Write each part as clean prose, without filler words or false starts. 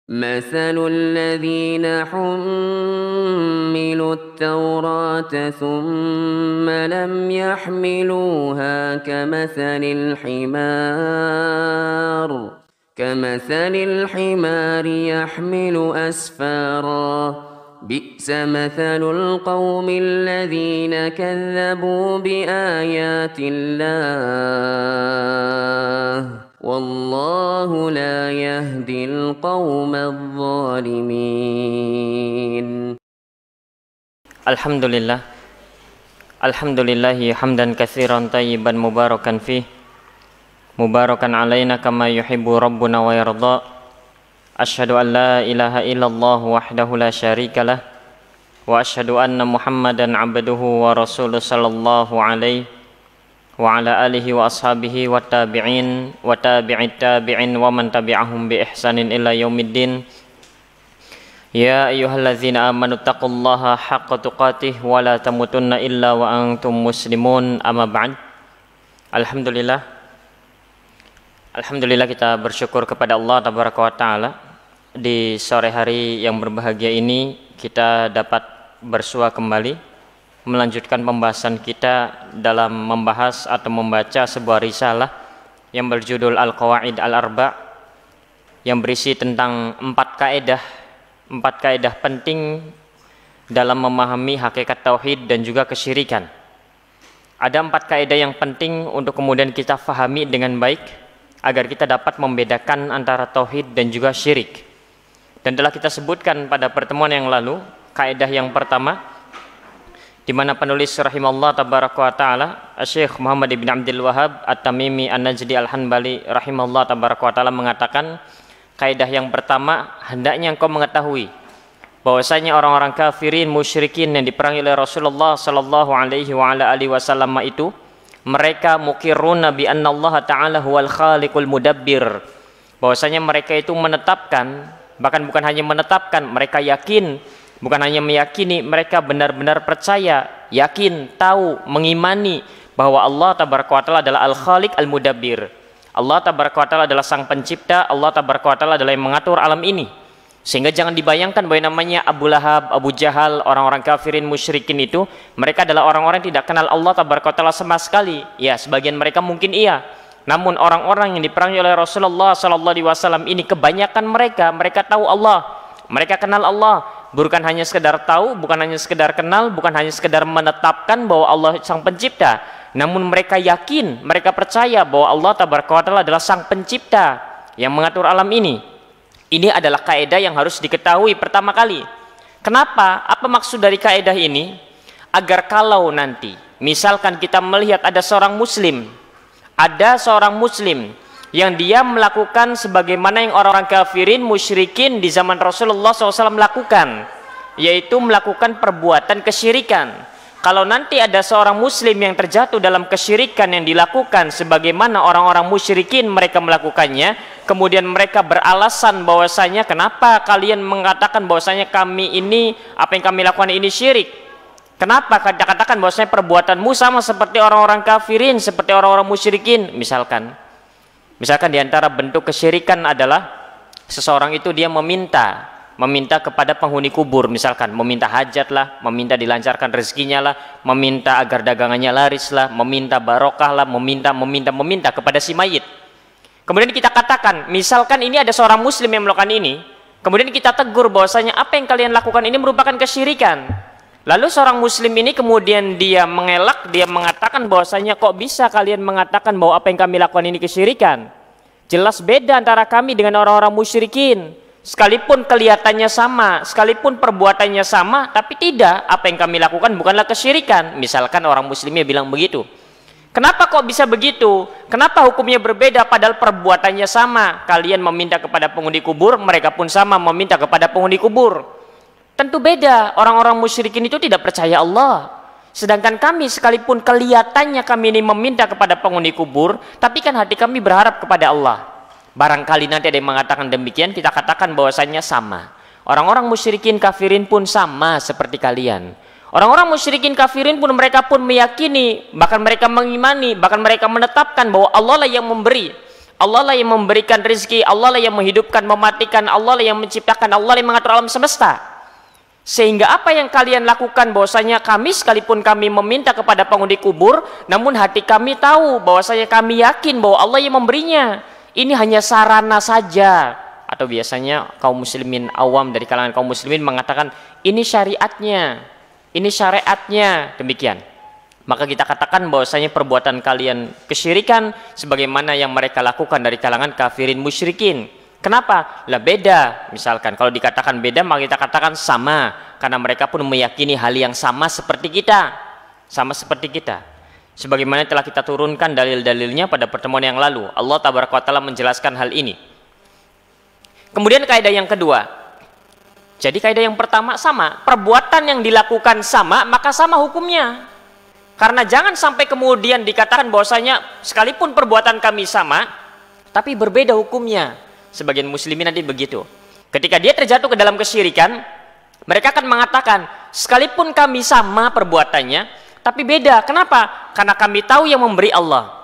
مثل الذين حملوا التوراة ثم لم يحملوها كمثل الحمار يحمل أسفارا بئس مثل القوم الذين كذبوا بآيات الله والله لا يهدي القوم الظالمين. Alhamdulillah hamdan katsiran tayyiban mubarakan fih mubarakan alaina kama yuhibbu rabbuna wa yarda. Asyhadu an la ilaha illallah wahdahu la syarikalah wa asyhadu anna Muhammadan abduhu wa rasuluhu sallallahu alaihi wa ala alihi wa ashabihi wa tabi'in wa tabi'it tabi'in wa man tabi'ahum bi ihsanin ila yaumiddin. Ya ayyuhallazina amanu taqullaha haqqa tuqatih wa la tamutunna illa wa antum muslimun. Amma ba'd. Alhamdulillah kita bersyukur kepada Allah tabaraka wa taala. Di sore hari yang berbahagia ini kita dapat bersua kembali melanjutkan pembahasan kita dalam membahas atau membaca sebuah risalah yang berjudul Al-Qawaid Al-Arba' yang berisi tentang 4 kaidah penting dalam memahami hakikat tauhid dan juga kesyirikan. Ada 4 kaidah yang penting untuk kemudian kita fahami dengan baik agar kita dapat membedakan antara tauhid dan juga syirik. Dan telah kita sebutkan pada pertemuan yang lalu kaidah yang pertama, di mana penulis rahimallahu tabaraka wa taala Syekh Muhammad ibn Abdul Wahhab At-Tamimi An-Najdi Al-Hanbali rahimallahu tabaraka wa taala mengatakan, kaidah yang pertama, hendaknya engkau mengetahui bahwasanya orang-orang kafirin musyrikin yang diperangi oleh Rasulullah sallallahu alaihi wa ala alihi wasallam itu mereka mukirruna bi anna Allah taala huwal khaliqul mudabbir, bahwasanya mereka itu menetapkan, bahkan bukan hanya menetapkan, mereka yakin. Bukan hanya meyakini, mereka benar-benar percaya, yakin, tahu, mengimani bahwa Allah tabaraka wa ta'ala adalah Al-Khaliq Al-Mudabbir. Allah tabaraka wa ta'ala adalah sang pencipta, Allah tabaraka wa ta'ala adalah yang mengatur alam ini. Sehingga jangan dibayangkan bahwa namanya Abu Lahab, Abu Jahal, orang-orang kafirin musyrikin itu, mereka adalah orang-orang yang tidak kenal Allah tabaraka wa ta'ala sama sekali. Ya, sebagian mereka mungkin iya. Namun orang-orang yang diperangi oleh Rasulullah SAW ini, kebanyakan mereka tahu Allah, mereka kenal Allah. Bukan hanya sekedar tahu, bukan hanya sekedar kenal, bukan hanya sekedar menetapkan bahwa Allah sang pencipta, namun mereka yakin, mereka percaya bahwa Allah tabaraka wa ta'ala adalah sang pencipta yang mengatur alam ini. Ini adalah kaidah yang harus diketahui pertama kali. Kenapa? Apa maksud dari kaidah ini? Agar kalau nanti misalkan kita melihat ada seorang muslim yang dia melakukan sebagaimana yang orang-orang kafirin musyrikin di zaman Rasulullah SAW melakukan, yaitu melakukan perbuatan kesyirikan. Kalau nanti ada seorang muslim yang terjatuh dalam kesyirikan yang dilakukan sebagaimana orang-orang musyrikin mereka melakukannya, kemudian mereka beralasan bahwasanya kenapa kalian mengatakan bahwasanya kami ini, apa yang kami lakukan ini syirik? Kenapa katakan bahwasanya perbuatanmu sama seperti orang-orang kafirin, seperti orang-orang musyrikin? Misalkan di antara bentuk kesyirikan adalah seseorang itu dia meminta kepada penghuni kubur, misalkan meminta hajat lah, meminta dilancarkan rezekinya lah, meminta agar dagangannya laris lah, meminta barokah lah, meminta kepada si mayit. Kemudian kita katakan, misalkan ini ada seorang muslim yang melakukan ini, kemudian kita tegur bahwasanya apa yang kalian lakukan ini merupakan kesyirikan. Lalu seorang muslim ini kemudian dia mengelak, dia mengatakan bahwasanya kok bisa kalian mengatakan bahwa apa yang kami lakukan ini kesyirikan? Jelas beda antara kami dengan orang-orang musyrikin. Sekalipun kelihatannya sama, sekalipun perbuatannya sama, tapi tidak, apa yang kami lakukan bukanlah kesyirikan. Misalkan orang muslimnya bilang begitu. Kenapa kok bisa begitu? Kenapa hukumnya berbeda padahal perbuatannya sama? Kalian meminta kepada penghuni kubur, mereka pun sama meminta kepada penghuni kubur. Tentu beda, orang-orang musyrikin itu tidak percaya Allah. Sedangkan kami sekalipun kelihatannya kami ini meminta kepada penghuni kubur, tapi kan hati kami berharap kepada Allah. Barangkali nanti ada yang mengatakan demikian, kita katakan bahwasanya sama. Orang-orang musyrikin kafirin pun sama seperti kalian. Orang-orang musyrikin kafirin pun mereka pun meyakini, bahkan mereka mengimani, bahkan mereka menetapkan bahwa Allah lah yang memberi. Allah lah yang memberikan rezeki, Allah lah yang menghidupkan, mematikan, Allah lah yang menciptakan, Allah lah yang mengatur alam semesta. Sehingga apa yang kalian lakukan bahwasanya kami sekalipun kami meminta kepada penghuni kubur, namun hati kami tahu bahwasanya kami yakin bahwa Allah yang memberinya. Ini hanya sarana saja. Atau biasanya kaum muslimin awam dari kalangan kaum muslimin mengatakan ini syariatnya, ini syariatnya, demikian. Maka kita katakan bahwasanya perbuatan kalian kesyirikan sebagaimana yang mereka lakukan dari kalangan kafirin musyrikin. Kenapa? Lah beda. Misalkan kalau dikatakan beda maka kita katakan sama, karena mereka pun meyakini hal yang sama seperti kita. Sama seperti kita. Sebagaimana telah kita turunkan dalil-dalilnya pada pertemuan yang lalu. Allah Tabaraka wa Ta'ala menjelaskan hal ini. Kemudian kaidah yang kedua. Jadi kaidah yang pertama sama, perbuatan yang dilakukan sama maka sama hukumnya. Karena jangan sampai kemudian dikatakan bahwasanya sekalipun perbuatan kami sama, tapi berbeda hukumnya. Sebagian muslimin nanti begitu. Ketika dia terjatuh ke dalam kesyirikan, mereka akan mengatakan, sekalipun kami sama perbuatannya, tapi beda. Kenapa? Karena kami tahu yang memberi Allah.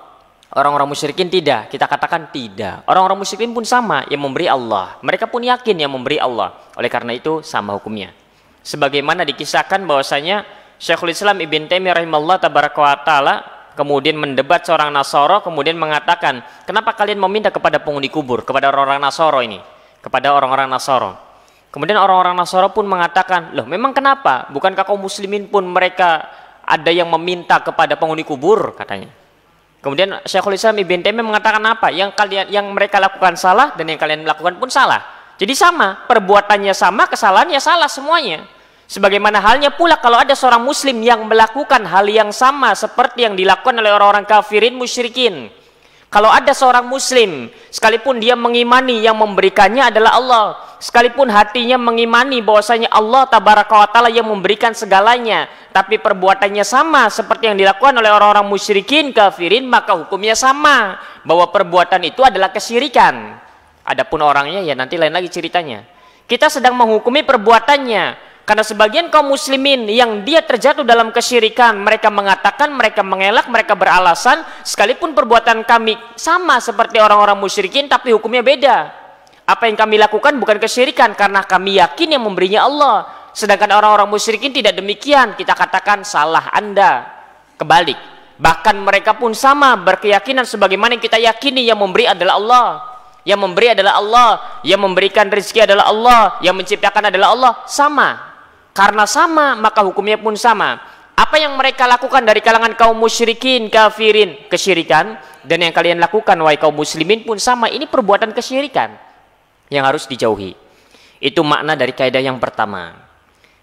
Orang-orang musyrikin tidak. Kita katakan tidak. Orang-orang musyrikin pun sama, yang memberi Allah. Mereka pun yakin yang memberi Allah. Oleh karena itu, sama hukumnya. Sebagaimana dikisahkan bahwasanya Syekhul Islam Ibn Taimiyah rahimahullah tabaraka wa ta'ala kemudian mendebat seorang Nasoro, kemudian mengatakan, kenapa kalian meminta kepada penghuni kubur, kepada orang-orang Nasoro ini, kepada orang-orang Nasoro. Kemudian orang-orang Nasoro pun mengatakan, loh memang kenapa? Bukankah kaum muslimin pun mereka ada yang meminta kepada penghuni kubur, katanya. Kemudian Syekhul Islam Ibn Taimiyah mengatakan apa? Yang mereka lakukan salah dan yang kalian lakukan pun salah. Jadi sama, perbuatannya sama, kesalahannya salah semuanya. Sebagaimana halnya pula kalau ada seorang muslim yang melakukan hal yang sama seperti yang dilakukan oleh orang-orang kafirin musyrikin. Kalau ada seorang muslim, sekalipun dia mengimani yang memberikannya adalah Allah, sekalipun hatinya mengimani bahwasanya Allah Tabaraka wa Ta'ala yang memberikan segalanya, tapi perbuatannya sama seperti yang dilakukan oleh orang-orang musyrikin kafirin, maka hukumnya sama, bahwa perbuatan itu adalah kesyirikan. Adapun orangnya ya nanti lain lagi ceritanya. Kita sedang menghukumi perbuatannya. Karena sebagian kaum muslimin yang dia terjatuh dalam kesyirikan, mereka mengatakan, mereka mengelak, mereka beralasan, sekalipun perbuatan kami sama seperti orang-orang musyrikin, tapi hukumnya beda. Apa yang kami lakukan bukan kesyirikan, karena kami yakin yang memberinya Allah. Sedangkan orang-orang musyrikin tidak demikian, kita katakan salah Anda. Kebalik. Bahkan mereka pun sama berkeyakinan sebagaimana yang kita yakini yang memberi adalah Allah. Yang memberi adalah Allah, yang memberikan rezeki adalah Allah, yang menciptakan adalah Allah, sama. Karena sama, maka hukumnya pun sama. Apa yang mereka lakukan dari kalangan kaum musyrikin, kafirin, kesyirikan, dan yang kalian lakukan, wahai kaum muslimin pun sama. Ini perbuatan kesyirikan yang harus dijauhi. Itu makna dari kaidah yang pertama.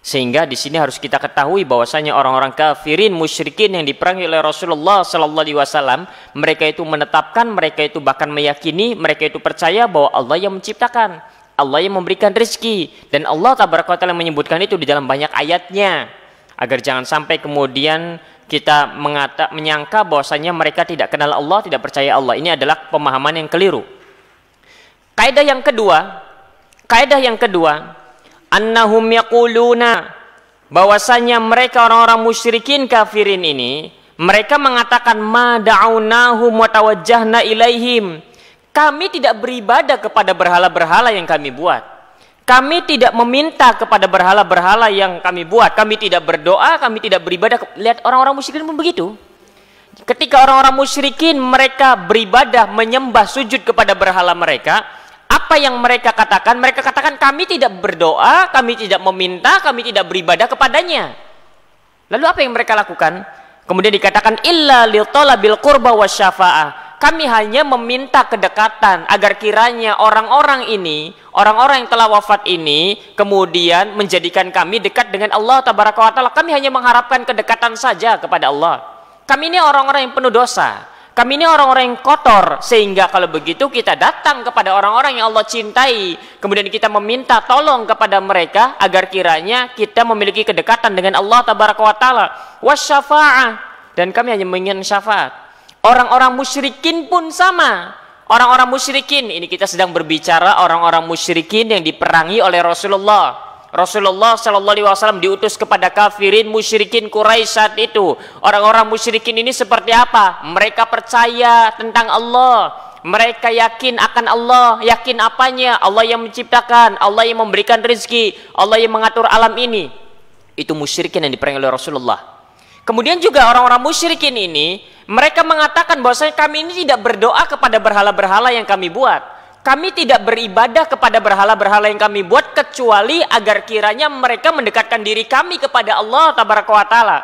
Sehingga di sini harus kita ketahui bahwasanya orang-orang kafirin, musyrikin yang diperangi oleh Rasulullah Sallallahu Alaihi Wasallam, mereka itu menetapkan, mereka itu bahkan meyakini, mereka itu percaya bahwa Allah yang menciptakan. Allah yang memberikan rezeki, dan Allah Tabaraka wa Ta'ala menyebutkan itu di dalam banyak ayatnya, agar jangan sampai kemudian kita menyangka bahwasanya mereka tidak kenal Allah, tidak percaya Allah. Ini adalah pemahaman yang keliru. Kaidah yang kedua, annahum yaquluna, bahwasanya mereka orang-orang musyrikin kafirin ini, mereka mengatakan ma da'awnahum wa tawajjahna ilaihim. Kami tidak beribadah kepada berhala-berhala yang kami buat. Kami tidak meminta kepada berhala-berhala yang kami buat. Kami tidak berdoa, kami tidak beribadah. Lihat orang-orang musyrikin pun begitu. Ketika orang-orang musyrikin mereka beribadah, menyembah, sujud kepada berhala mereka, apa yang mereka katakan? Mereka katakan kami tidak berdoa, kami tidak meminta, kami tidak beribadah kepadanya. Lalu apa yang mereka lakukan? Kemudian dikatakan illa li talabil qurba wasyafa'ah. Kami hanya meminta kedekatan agar kiranya orang-orang ini, orang-orang yang telah wafat ini, kemudian menjadikan kami dekat dengan Allah Tabaraka wa Ta'ala. Kami hanya mengharapkan kedekatan saja kepada Allah. Kami ini orang-orang yang penuh dosa. Kami ini orang-orang yang kotor. Sehingga kalau begitu kita datang kepada orang-orang yang Allah cintai. Kemudian kita meminta tolong kepada mereka agar kiranya kita memiliki kedekatan dengan Allah Tabaraka wa Ta'ala. Wasyafa'ah. Dan kami hanya menginginkan syafaat. Orang-orang musyrikin pun sama. Orang-orang musyrikin, ini kita sedang berbicara orang-orang musyrikin yang diperangi oleh Rasulullah. Rasulullah Sallallahu Alaihi Wasallam diutus kepada kafirin musyrikin Quraisy saat itu. Orang-orang musyrikin ini seperti apa? Mereka percaya tentang Allah. Mereka yakin akan Allah. Yakin apanya? Allah yang menciptakan, Allah yang memberikan rezeki, Allah yang mengatur alam ini. Itu musyrikin yang diperangi oleh Rasulullah. Kemudian juga orang-orang musyrikin ini, mereka mengatakan bahwasanya kami ini tidak berdoa kepada berhala-berhala yang kami buat. Kami tidak beribadah kepada berhala-berhala yang kami buat kecuali agar kiranya mereka mendekatkan diri kami kepada Allah Tabaraka wa Ta'ala.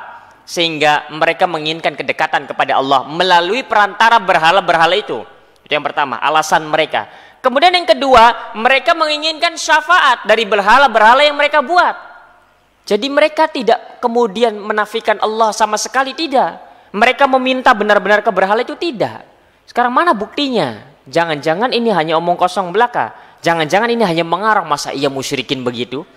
Sehingga mereka menginginkan kedekatan kepada Allah melalui perantara berhala-berhala itu. Itu yang pertama, alasan mereka. Kemudian yang kedua, mereka menginginkan syafaat dari berhala-berhala yang mereka buat. Jadi mereka tidak kemudian menafikan Allah sama sekali, tidak. Mereka meminta benar-benar ke berhala itu, tidak. Sekarang mana buktinya? Jangan-jangan ini hanya omong kosong belaka. Jangan-jangan ini hanya mengarang. Masa iya musyrikin begitu?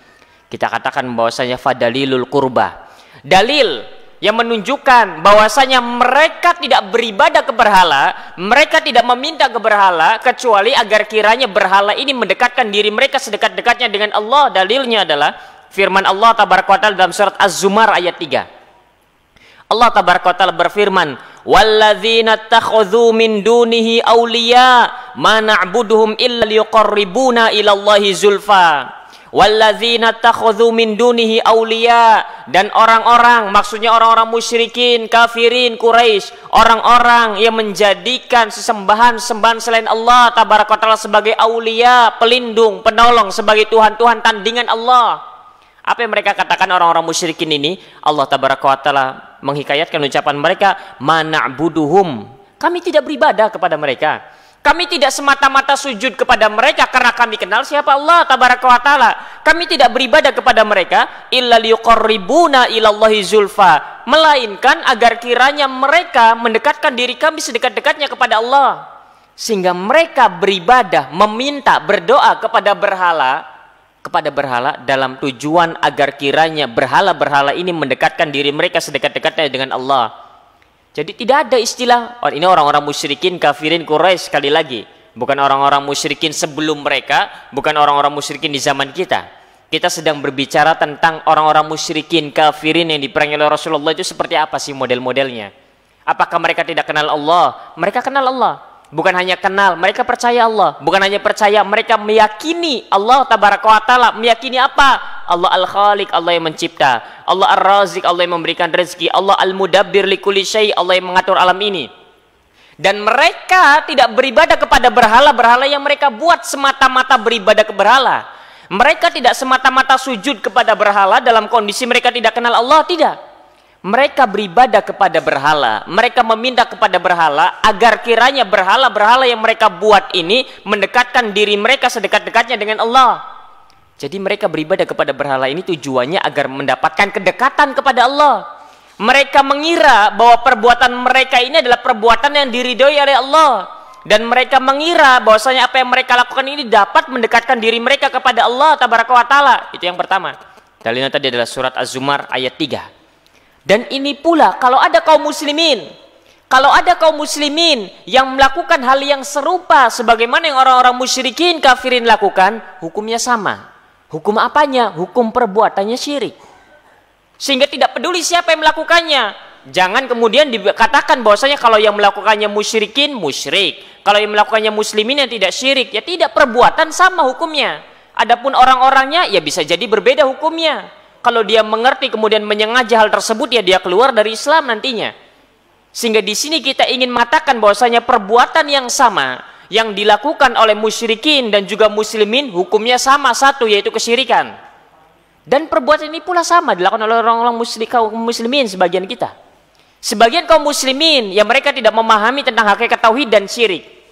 Kita katakan bahwasanya fadalilul qurba. Dalil yang menunjukkan bahwasanya mereka tidak beribadah ke berhala, mereka tidak meminta ke berhala kecuali agar kiranya berhala ini mendekatkan diri mereka sedekat-dekatnya dengan Allah. Dalilnya adalah firman Allah Tabaraka wa Ta'ala dalam surat Az-Zumar ayat 3. Allah Tabaraka wa Ta'ala berfirman, "Walladzina takhadhu min dunihi awliya ma na'buduhum illa liqarribuna ila Allahi zulfa." Walladzina takhadhu min dunihi awliya, dan orang-orang, maksudnya orang-orang musyrikin, kafirin, Quraisy, orang-orang yang menjadikan sembahan selain Allah Tabaraka wa Ta'ala sebagai awliya, pelindung, penolong, sebagai Tuhan-Tuhan tandingan Allah. Apa yang mereka katakan orang-orang musyrikin ini? Allah Tabaraka wa Ta'ala menghikayatkan ucapan mereka, mana'buduhum. Kami tidak beribadah kepada mereka. Kami tidak semata-mata sujud kepada mereka karena kami kenal siapa Allah Tabaraka wa Ta'ala. Kami tidak beribadah kepada mereka illa liqarribuna ilallahi zulfa, melainkan agar kiranya mereka mendekatkan diri kami sedekat-dekatnya kepada Allah. Sehingga mereka beribadah, meminta, berdoa kepada berhala dalam tujuan agar kiranya berhala-berhala ini mendekatkan diri mereka sedekat-dekatnya dengan Allah. Jadi tidak ada istilah, oh, ini orang-orang musyrikin, kafirin, Quraisy, sekali lagi. Bukan orang-orang musyrikin sebelum mereka, bukan orang-orang musyrikin di zaman kita. Kita sedang berbicara tentang orang-orang musyrikin, kafirin yang diperangi oleh Rasulullah itu seperti apa sih model-modelnya. Apakah mereka tidak kenal Allah? Mereka kenal Allah. Bukan hanya kenal, mereka percaya Allah. Bukan hanya percaya, mereka meyakini Allah Tabaraka wa Ta'ala. Meyakini apa? Allah Al-Khaliq, Allah yang mencipta. Allah Ar-Razik, Allah yang memberikan rezeki. Allah Al-Mudabbir likulli syai', Allah yang mengatur alam ini. Dan mereka tidak beribadah kepada berhala-berhala yang mereka buat semata-mata beribadah ke berhala. Mereka tidak semata-mata sujud kepada berhala dalam kondisi mereka tidak kenal Allah, tidak. Mereka beribadah kepada berhala, mereka meminta kepada berhala agar kiranya berhala-berhala yang mereka buat ini mendekatkan diri mereka sedekat-dekatnya dengan Allah. Jadi mereka beribadah kepada berhala ini tujuannya agar mendapatkan kedekatan kepada Allah. Mereka mengira bahwa perbuatan mereka ini adalah perbuatan yang diridhoi oleh Allah. Dan mereka mengira bahwasanya apa yang mereka lakukan ini dapat mendekatkan diri mereka kepada Allah Tabaraka wa Ta'ala. Itu yang pertama. Dalilnya tadi adalah surat Az-Zumar ayat 3. Dan ini pula kalau ada kaum muslimin yang melakukan hal yang serupa sebagaimana yang orang-orang musyrikin, kafirin lakukan, hukumnya sama. Hukum apanya? Hukum perbuatannya syirik. Sehingga tidak peduli siapa yang melakukannya. Jangan kemudian dikatakan bahwasanya kalau yang melakukannya musyrikin, musyrik. Kalau yang melakukannya muslimin yang tidak syirik, ya tidak, perbuatan sama hukumnya. Adapun orang-orangnya ya bisa jadi berbeda hukumnya. Kalau dia mengerti kemudian menyengaja hal tersebut, ya dia keluar dari Islam nantinya. Sehingga di sini kita ingin mengatakan bahwasanya perbuatan yang sama yang dilakukan oleh musyrikin dan juga muslimin hukumnya sama, satu, yaitu kesyirikan. Dan perbuatan ini pula sama dilakukan oleh orang-orang kaum muslimin sebagian kita. Sebagian kaum muslimin yang mereka tidak memahami tentang hakikat tauhid dan syirik.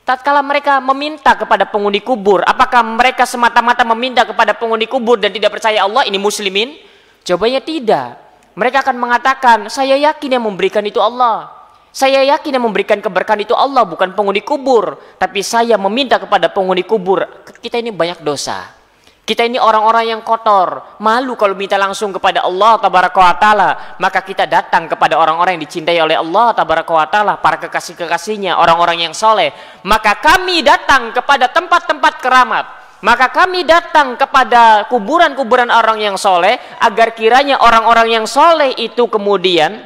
Tatkala mereka meminta kepada penghuni kubur, apakah mereka semata-mata meminta kepada penghuni kubur dan tidak percaya Allah? Ini muslimin? Jawabannya tidak. Mereka akan mengatakan, saya yakin yang memberikan itu Allah. Saya yakin yang memberikan keberkahan itu Allah, bukan penghuni kubur. Tapi saya meminta kepada penghuni kubur. Kita ini banyak dosa. Kita ini orang-orang yang kotor, malu kalau minta langsung kepada Allah Tabaraka wa Ta'ala. Maka kita datang kepada orang-orang yang dicintai oleh Allah Tabaraka wa Ta'ala, para kekasih-kekasihnya, orang-orang yang soleh. Maka kami datang kepada tempat-tempat keramat. Maka kami datang kepada kuburan-kuburan orang yang soleh, agar kiranya orang-orang yang soleh itu kemudian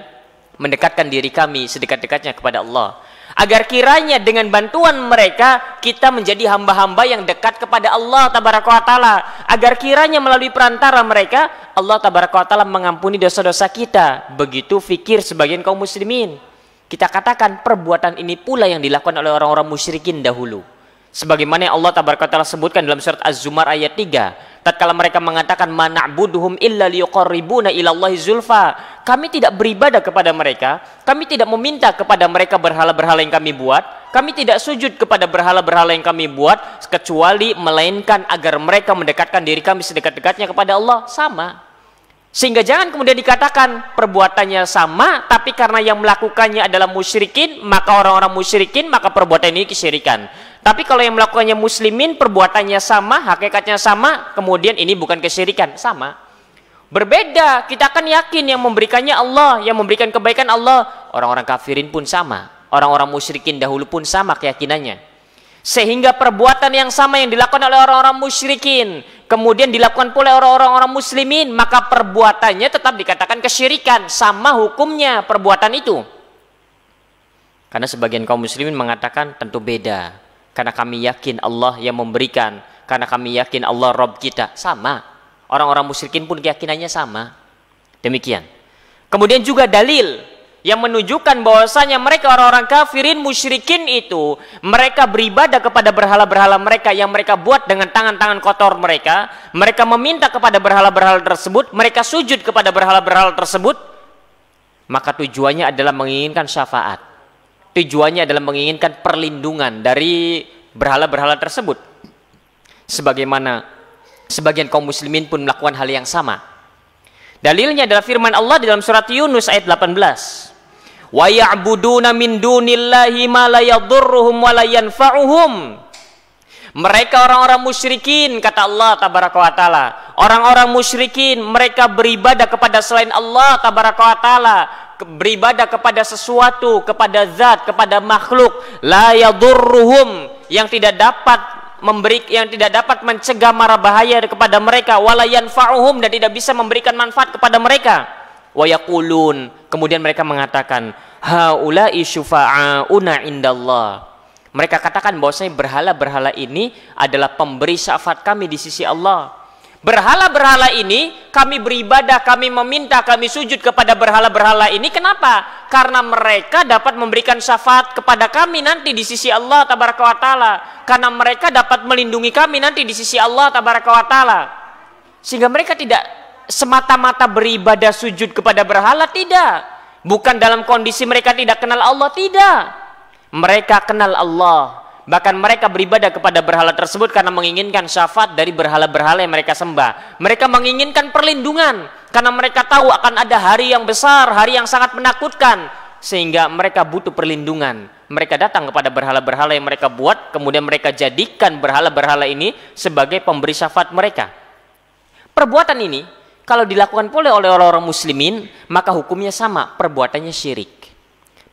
mendekatkan diri kami sedekat-dekatnya kepada Allah. Agar kiranya dengan bantuan mereka kita menjadi hamba-hamba yang dekat kepada Allah Tabaraka wa Ta'ala. Agar kiranya melalui perantara mereka Allah Tabaraka wa Ta'ala mengampuni dosa-dosa kita. Begitu fikir sebagian kaum muslimin. Kita katakan perbuatan ini pula yang dilakukan oleh orang-orang musyrikin dahulu. Sebagaimana yang Allah Tabaraka wa Ta'ala sebutkan dalam surat Az-Zumar ayat 3. Tatkala mereka mengatakan ma na'buduhum illa liqarribuna ilallahi zulfa. Kami tidak beribadah kepada mereka, kami tidak meminta kepada mereka berhala-berhala yang kami buat, kami tidak sujud kepada berhala-berhala yang kami buat kecuali melainkan agar mereka mendekatkan diri kami sedekat-dekatnya kepada Allah. Sama. Sehingga jangan kemudian dikatakan perbuatannya sama, tapi karena yang melakukannya adalah musyrikin, maka orang-orang musyrikin, maka perbuatan ini kesyirikan. Tapi kalau yang melakukannya muslimin, perbuatannya sama, hakikatnya sama, kemudian ini bukan kesyirikan, sama. Berbeda, kita akan yakin yang memberikannya Allah, yang memberikan kebaikan Allah. Orang-orang kafirin pun sama, orang-orang musyrikin dahulu pun sama keyakinannya. Sehingga perbuatan yang sama yang dilakukan oleh orang-orang musyrikin, kemudian dilakukan pula oleh orang-orang muslimin, maka perbuatannya tetap dikatakan kesyirikan, sama hukumnya perbuatan itu. Karena sebagian kaum muslimin mengatakan tentu beda. Karena kami yakin Allah yang memberikan, karena kami yakin Allah Rabb kita. Sama. Orang-orang musyrikin pun keyakinannya sama. Demikian. Kemudian juga dalil yang menunjukkan bahwasanya mereka orang-orang kafirin musyrikin itu, mereka beribadah kepada berhala-berhala mereka yang mereka buat dengan tangan-tangan kotor mereka. Mereka meminta kepada berhala-berhala tersebut, mereka sujud kepada berhala-berhala tersebut. Maka tujuannya adalah menginginkan syafaat. Tujuannya adalah menginginkan perlindungan dari berhala-berhala tersebut. Sebagaimana sebagian kaum muslimin pun melakukan hal yang sama. Dalilnya adalah firman Allah di dalam surat Yunus ayat 18. Wa ya'buduna min dunillahi ma la yadhurruhum wa la yanfa'uhum. Mereka orang-orang musyrikin, kata Allah Tabaraka wa Ta'ala. Orang-orang musyrikin, mereka beribadah kepada selain Allah Tabaraka wa Ta'ala. Beribadah kepada sesuatu, kepada zat, kepada makhluk, la yadurruhum, yang tidak dapat mencegah mara bahaya kepada mereka, wala yanfa'uhum, dan tidak bisa memberikan manfaat kepada mereka. Wa yaqulun, kemudian mereka mengatakan haula'i syufa'auna indallah. Mereka katakan bahwasanya berhala-berhala ini adalah pemberi syafaat kami di sisi Allah. Berhala-berhala ini kami beribadah, kami meminta, kami sujud kepada berhala-berhala ini. Kenapa? Karena mereka dapat memberikan syafaat kepada kami nanti di sisi Allah Tabaraka wa Ta'ala. Karena mereka dapat melindungi kami nanti di sisi Allah Tabaraka wa Ta'ala. Sehingga mereka tidak semata-mata beribadah sujud kepada berhala, tidak. Bukan dalam kondisi mereka tidak kenal Allah, tidak. Mereka kenal Allah. Bahkan mereka beribadah kepada berhala tersebut karena menginginkan syafaat dari berhala-berhala yang mereka sembah. Mereka menginginkan perlindungan karena mereka tahu akan ada hari yang besar, hari yang sangat menakutkan, sehingga mereka butuh perlindungan. Mereka datang kepada berhala-berhala yang mereka buat, kemudian mereka jadikan berhala-berhala ini sebagai pemberi syafaat mereka. Perbuatan ini kalau dilakukan pula oleh orang-orang muslimin, maka hukumnya sama, perbuatannya syirik.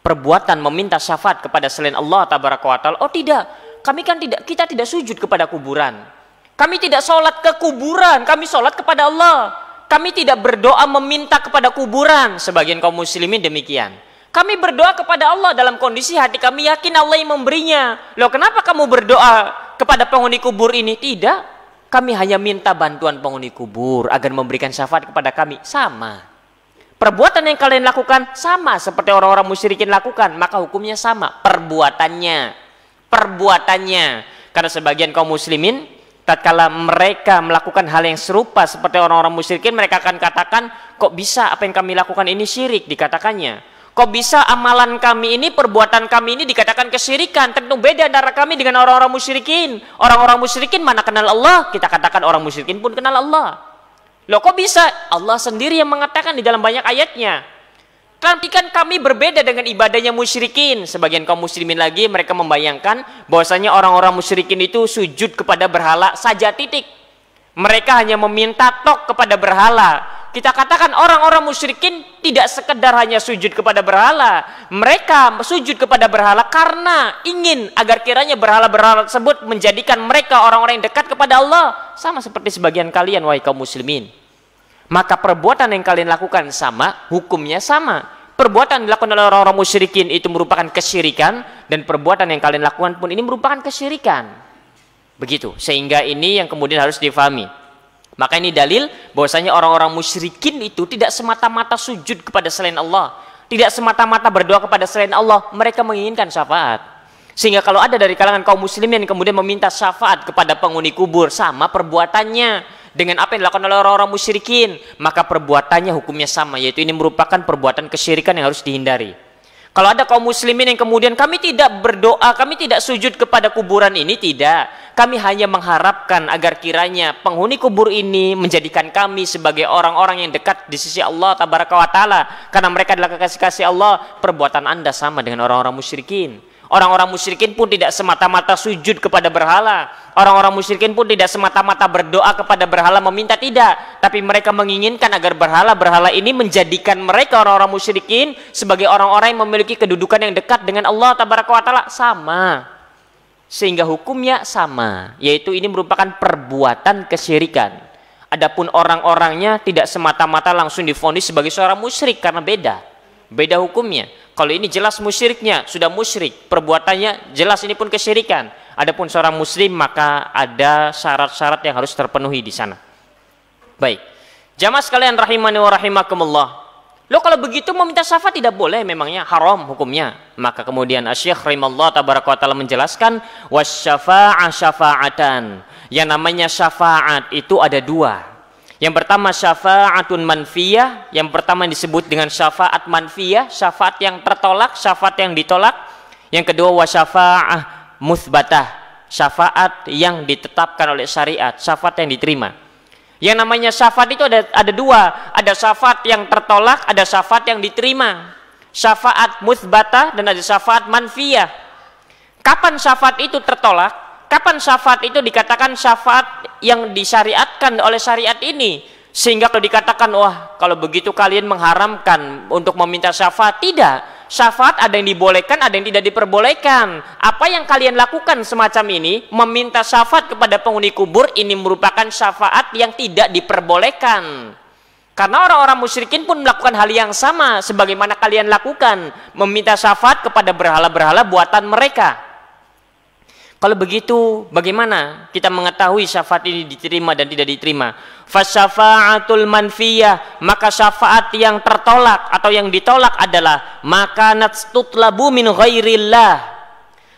Perbuatan meminta syafaat kepada selain Allah Tabaraka wa Ta'ala. Oh tidak, kita tidak sujud kepada kuburan. Kami tidak sholat ke kuburan, kami sholat kepada Allah. Kami tidak berdoa meminta kepada kuburan. Sebagian kaum muslimin demikian. Kami berdoa kepada Allah dalam kondisi hati kami yakin Allah yang memberinya. Loh, kenapa kamu berdoa kepada penghuni kubur ini? Tidak, kami hanya minta bantuan penghuni kubur agar memberikan syafaat kepada kami. Sama. Perbuatan yang kalian lakukan sama seperti orang-orang musyrikin lakukan, maka hukumnya sama. Perbuatannya. Karena sebagian kaum muslimin, tatkala mereka melakukan hal yang serupa seperti orang-orang musyrikin, mereka akan katakan, kok bisa apa yang kami lakukan ini syirik, dikatakannya. Kok bisa amalan kami ini, perbuatan kami ini dikatakan kesyirikan. Tentu beda antara kami dengan orang-orang musyrikin. Orang-orang musyrikin mana kenal Allah, kita katakan orang musyrikin pun kenal Allah. Loh, kok bisa? Allah sendiri yang mengatakan di dalam banyak ayatnya. Tapi kan kami berbeda dengan ibadahnya musyrikin. Sebagian kaum muslimin lagi mereka membayangkan bahwasanya orang-orang musyrikin itu sujud kepada berhala saja, titik. Mereka hanya meminta tok kepada berhala. Kita katakan orang-orang musyrikin tidak sekedar hanya sujud kepada berhala. Mereka sujud kepada berhala karena ingin agar kiranya berhala-berhala tersebut menjadikan mereka orang-orang yang dekat kepada Allah. Sama seperti sebagian kalian, wahai kaum muslimin. Maka perbuatan yang kalian lakukan sama, hukumnya sama. perbuatan yang dilakukan oleh orang-orang musyrikin itu merupakan kesyirikan, dan perbuatan yang kalian lakukan pun ini merupakan kesyirikan. Begitu, sehingga ini yang kemudian harus difahami. Maka ini dalil bahwasanya orang-orang musyrikin itu tidak semata-mata sujud kepada selain Allah, tidak semata-mata berdoa kepada selain Allah, mereka menginginkan syafaat. Sehingga kalau ada dari kalangan kaum muslimin yang kemudian meminta syafaat kepada penghuni kubur, sama perbuatannya dengan apa yang dilakukan oleh orang-orang musyrikin, maka perbuatannya hukumnya sama, yaitu ini merupakan perbuatan kesyirikan yang harus dihindari. Kalau ada kaum muslimin yang kemudian kami tidak berdoa, kami tidak sujud kepada kuburan ini, tidak. Kami hanya mengharapkan agar kiranya penghuni kubur ini menjadikan kami sebagai orang-orang yang dekat di sisi Allah Tabaraka wa Ta'ala, karena mereka adalah kekasih-kasih Allah. Perbuatan Anda sama dengan orang-orang musyrikin. Orang-orang musyrikin pun tidak semata-mata sujud kepada berhala. Orang-orang musyrikin pun tidak semata-mata berdoa kepada berhala meminta, tidak. Tapi mereka menginginkan agar berhala-berhala ini menjadikan mereka orang-orang musyrikin sebagai orang-orang yang memiliki kedudukan yang dekat dengan Allah Tabaraka wa Ta'ala. Sama. Sehingga hukumnya sama. Yaitu ini merupakan perbuatan kesyirikan. Adapun orang-orangnya tidak semata-mata langsung divonis sebagai seorang musyrik, karena beda. Beda hukumnya. Kalau ini jelas musyriknya, sudah musyrik, perbuatannya jelas ini pun kesyirikan. Adapun seorang muslim, maka ada syarat-syarat yang harus terpenuhi di sana. Baik, jamaah sekalian rahimani wa rahimakumullah. Loh, kalau begitu meminta syafaat tidak boleh, memangnya haram hukumnya. Maka kemudian Asy-Syaikh rahimallahu tabaraka wa taala menjelaskan, wasyafa'ah syafa'atan. Yang namanya syafaat itu ada dua. Yang pertama syafa'atun manfiyah, yang pertama disebut dengan syafaat manfiyah, syafaat yang tertolak, syafaat yang ditolak. Yang kedua wasyafa'ah muthbatah, syafaat yang ditetapkan oleh syariat, syafaat yang diterima. Yang namanya syafaat itu ada dua, ada syafaat yang tertolak, ada syafaat yang diterima. Syafaat muthbatah dan ada syafaat manfiyah. Kapan syafaat itu tertolak? Kapan syafaat itu dikatakan syafaat yang disyariatkan oleh syariat ini? Sehingga kalau dikatakan, wah kalau begitu kalian mengharamkan untuk meminta syafaat. Tidak. Syafaat ada yang dibolehkan, ada yang tidak diperbolehkan. Apa yang kalian lakukan semacam ini, meminta syafaat kepada penghuni kubur, ini merupakan syafaat yang tidak diperbolehkan. Karena orang-orang musyrikin pun melakukan hal yang sama sebagaimana kalian lakukan, meminta syafaat kepada berhala-berhala buatan mereka. Kalau begitu, bagaimana kita mengetahui syafaat ini diterima dan tidak diterima? Fasyafa'atul manfiyah, maka syafaat yang tertolak atau yang ditolak adalah makanat tutlabu min ghairillah.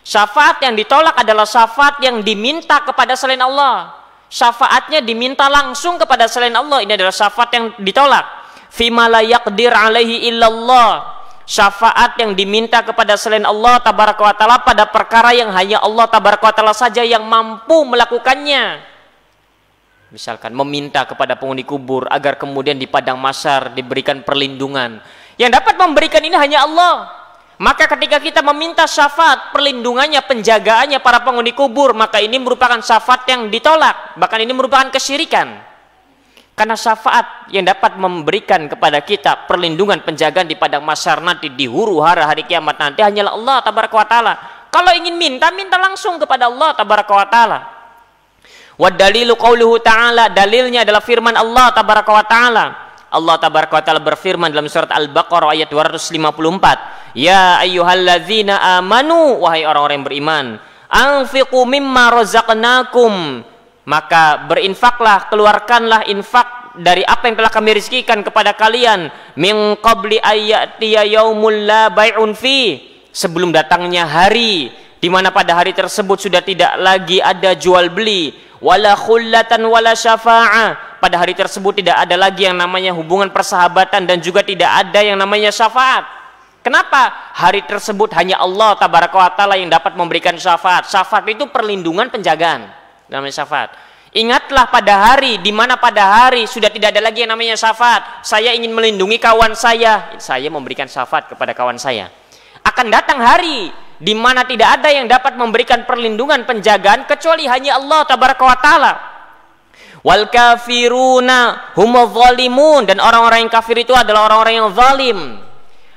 Syafaat yang ditolak adalah syafaat yang diminta kepada selain Allah. Syafaatnya diminta langsung kepada selain Allah. Ini adalah syafaat yang ditolak. Fima la yaqdir alaihi illallah. Syafaat yang diminta kepada selain Allah Tabaraka wa Ta'ala pada perkara yang hanya Allah Tabaraka wa Ta'ala saja yang mampu melakukannya. Misalkan meminta kepada penghuni kubur agar kemudian di padang mahsyar diberikan perlindungan. Yang dapat memberikan ini hanya Allah. Maka ketika kita meminta syafaat, perlindungannya, penjagaannya para penghuni kubur, maka ini merupakan syafaat yang ditolak. Bahkan ini merupakan kesyirikan. Karena syafaat yang dapat memberikan kepada kita perlindungan, penjagaan di padang mahsyar nanti, di huru hara hari kiamat nanti, hanyalah Allah Tabaraka wa Ta'ala. Kalau ingin minta, minta langsung kepada Allah Tabaraka wa Ta'ala. Wa dalilu qauluhu ta'ala, dalilnya adalah firman Allah Tabaraka wa Ta'ala. Allah Tabaraka wa Ta'ala berfirman dalam surat Al-Baqarah ayat 254. Ya ayyuhalladzina amanu, wahai orang-orang yang beriman, anfiqu mimma razaqnakum, maka berinfaklah, keluarkanlah infak dari apa yang telah kami rizkikan kepada kalian, min qabli ayyatiya yaumul la bai'un fi, sebelum datangnya hari di mana pada hari tersebut sudah tidak lagi ada jual beli, wala khullatan wala syafa'ah, pada hari tersebut tidak ada lagi yang namanya hubungan persahabatan dan juga tidak ada yang namanya syafaat. Kenapa? Hari tersebut hanya Allah Tabaraka wa Ta'ala yang dapat memberikan syafaat. Syafaat itu perlindungan, penjagaan, namanya syafaat. Ingatlah pada hari di mana pada hari sudah tidak ada lagi yang namanya syafaat. Saya ingin melindungi kawan saya memberikan syafaat kepada kawan saya. Akan datang hari di mana tidak ada yang dapat memberikan perlindungan, penjagaan kecuali hanya Allah Tabaraka wa Ta'ala. Wal kafiruna humul zalimun, dan orang-orang yang kafir itu adalah orang-orang yang zalim.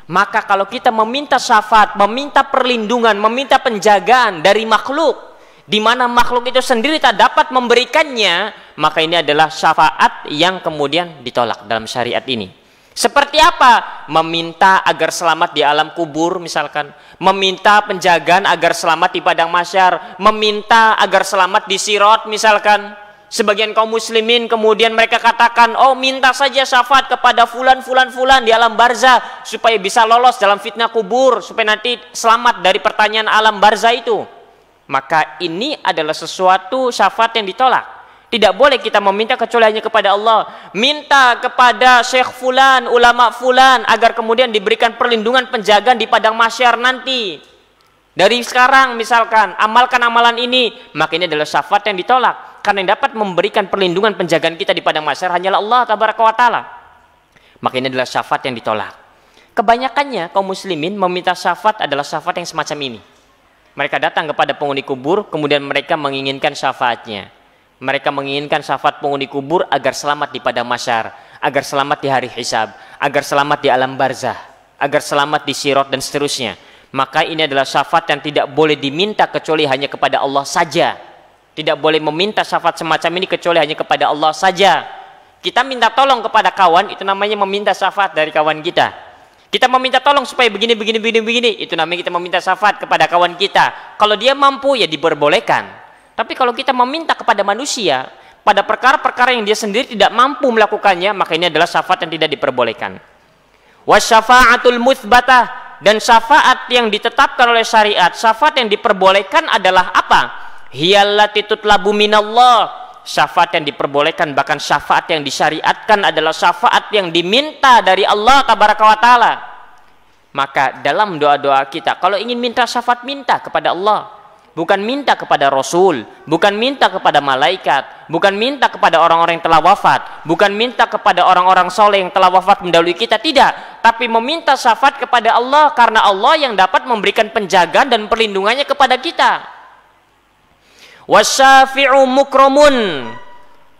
Maka kalau kita meminta syafaat, meminta perlindungan, meminta penjagaan dari makhluk, di mana makhluk itu sendiri tak dapat memberikannya, maka ini adalah syafaat yang kemudian ditolak dalam syariat ini. Seperti apa? Meminta agar selamat di alam kubur misalkan, meminta penjagaan agar selamat di padang mahsyar, meminta agar selamat di sirat misalkan. Sebagian kaum muslimin kemudian mereka katakan, oh minta saja syafaat kepada fulan di alam barzah supaya bisa lolos dalam fitnah kubur, supaya nanti selamat dari pertanyaan alam barzah itu. Maka ini adalah sesuatu syafaat yang ditolak. Tidak boleh kita meminta kecuali hanya kepada Allah. Minta kepada syekh fulan, ulama fulan agar kemudian diberikan perlindungan penjagaan di padang mahsyar nanti. Dari sekarang misalkan amalkan amalan ini, maka ini adalah syafaat yang ditolak. Karena yang dapat memberikan perlindungan penjagaan kita di padang mahsyar hanyalah Allah tabaraka wa taala. Maka ini adalah syafaat yang ditolak. Kebanyakannya kaum muslimin meminta syafaat adalah syafaat yang semacam ini. Mereka datang kepada penghuni kubur, kemudian mereka menginginkan syafaatnya. Mereka menginginkan syafaat penghuni kubur agar selamat di padang mahsyar, agar selamat di hari hisab, agar selamat di alam barzah, agar selamat di sirat dan seterusnya. Maka ini adalah syafaat yang tidak boleh diminta kecuali hanya kepada Allah saja. Tidak boleh meminta syafaat semacam ini kecuali hanya kepada Allah saja. Kita minta tolong kepada kawan, itu namanya meminta syafaat dari kawan kita. Kita meminta tolong supaya begini, itu namanya kita meminta syafaat kepada kawan kita. Kalau dia mampu ya diperbolehkan. Tapi kalau kita meminta kepada manusia pada perkara-perkara yang dia sendiri tidak mampu melakukannya, maka ini adalah syafaat yang tidak diperbolehkan. Wasyafa'atul mutsbatah, dan syafaat yang ditetapkan oleh syariat, syafaat yang diperbolehkan adalah apa? Hiyallati tutlabu minallah. Syafaat yang diperbolehkan, bahkan syafaat yang disyariatkan adalah syafaat yang diminta dari Allah tabaraka wa taala. Maka dalam doa-doa kita, kalau ingin minta syafaat, minta kepada Allah. Bukan minta kepada Rasul, bukan minta kepada malaikat, bukan minta kepada orang-orang yang telah wafat, bukan minta kepada orang-orang soleh yang telah wafat mendahului kita, tidak. Tapi meminta syafaat kepada Allah, karena Allah yang dapat memberikan penjagaan dan perlindungannya kepada kita. Wasyafi'u mukramun.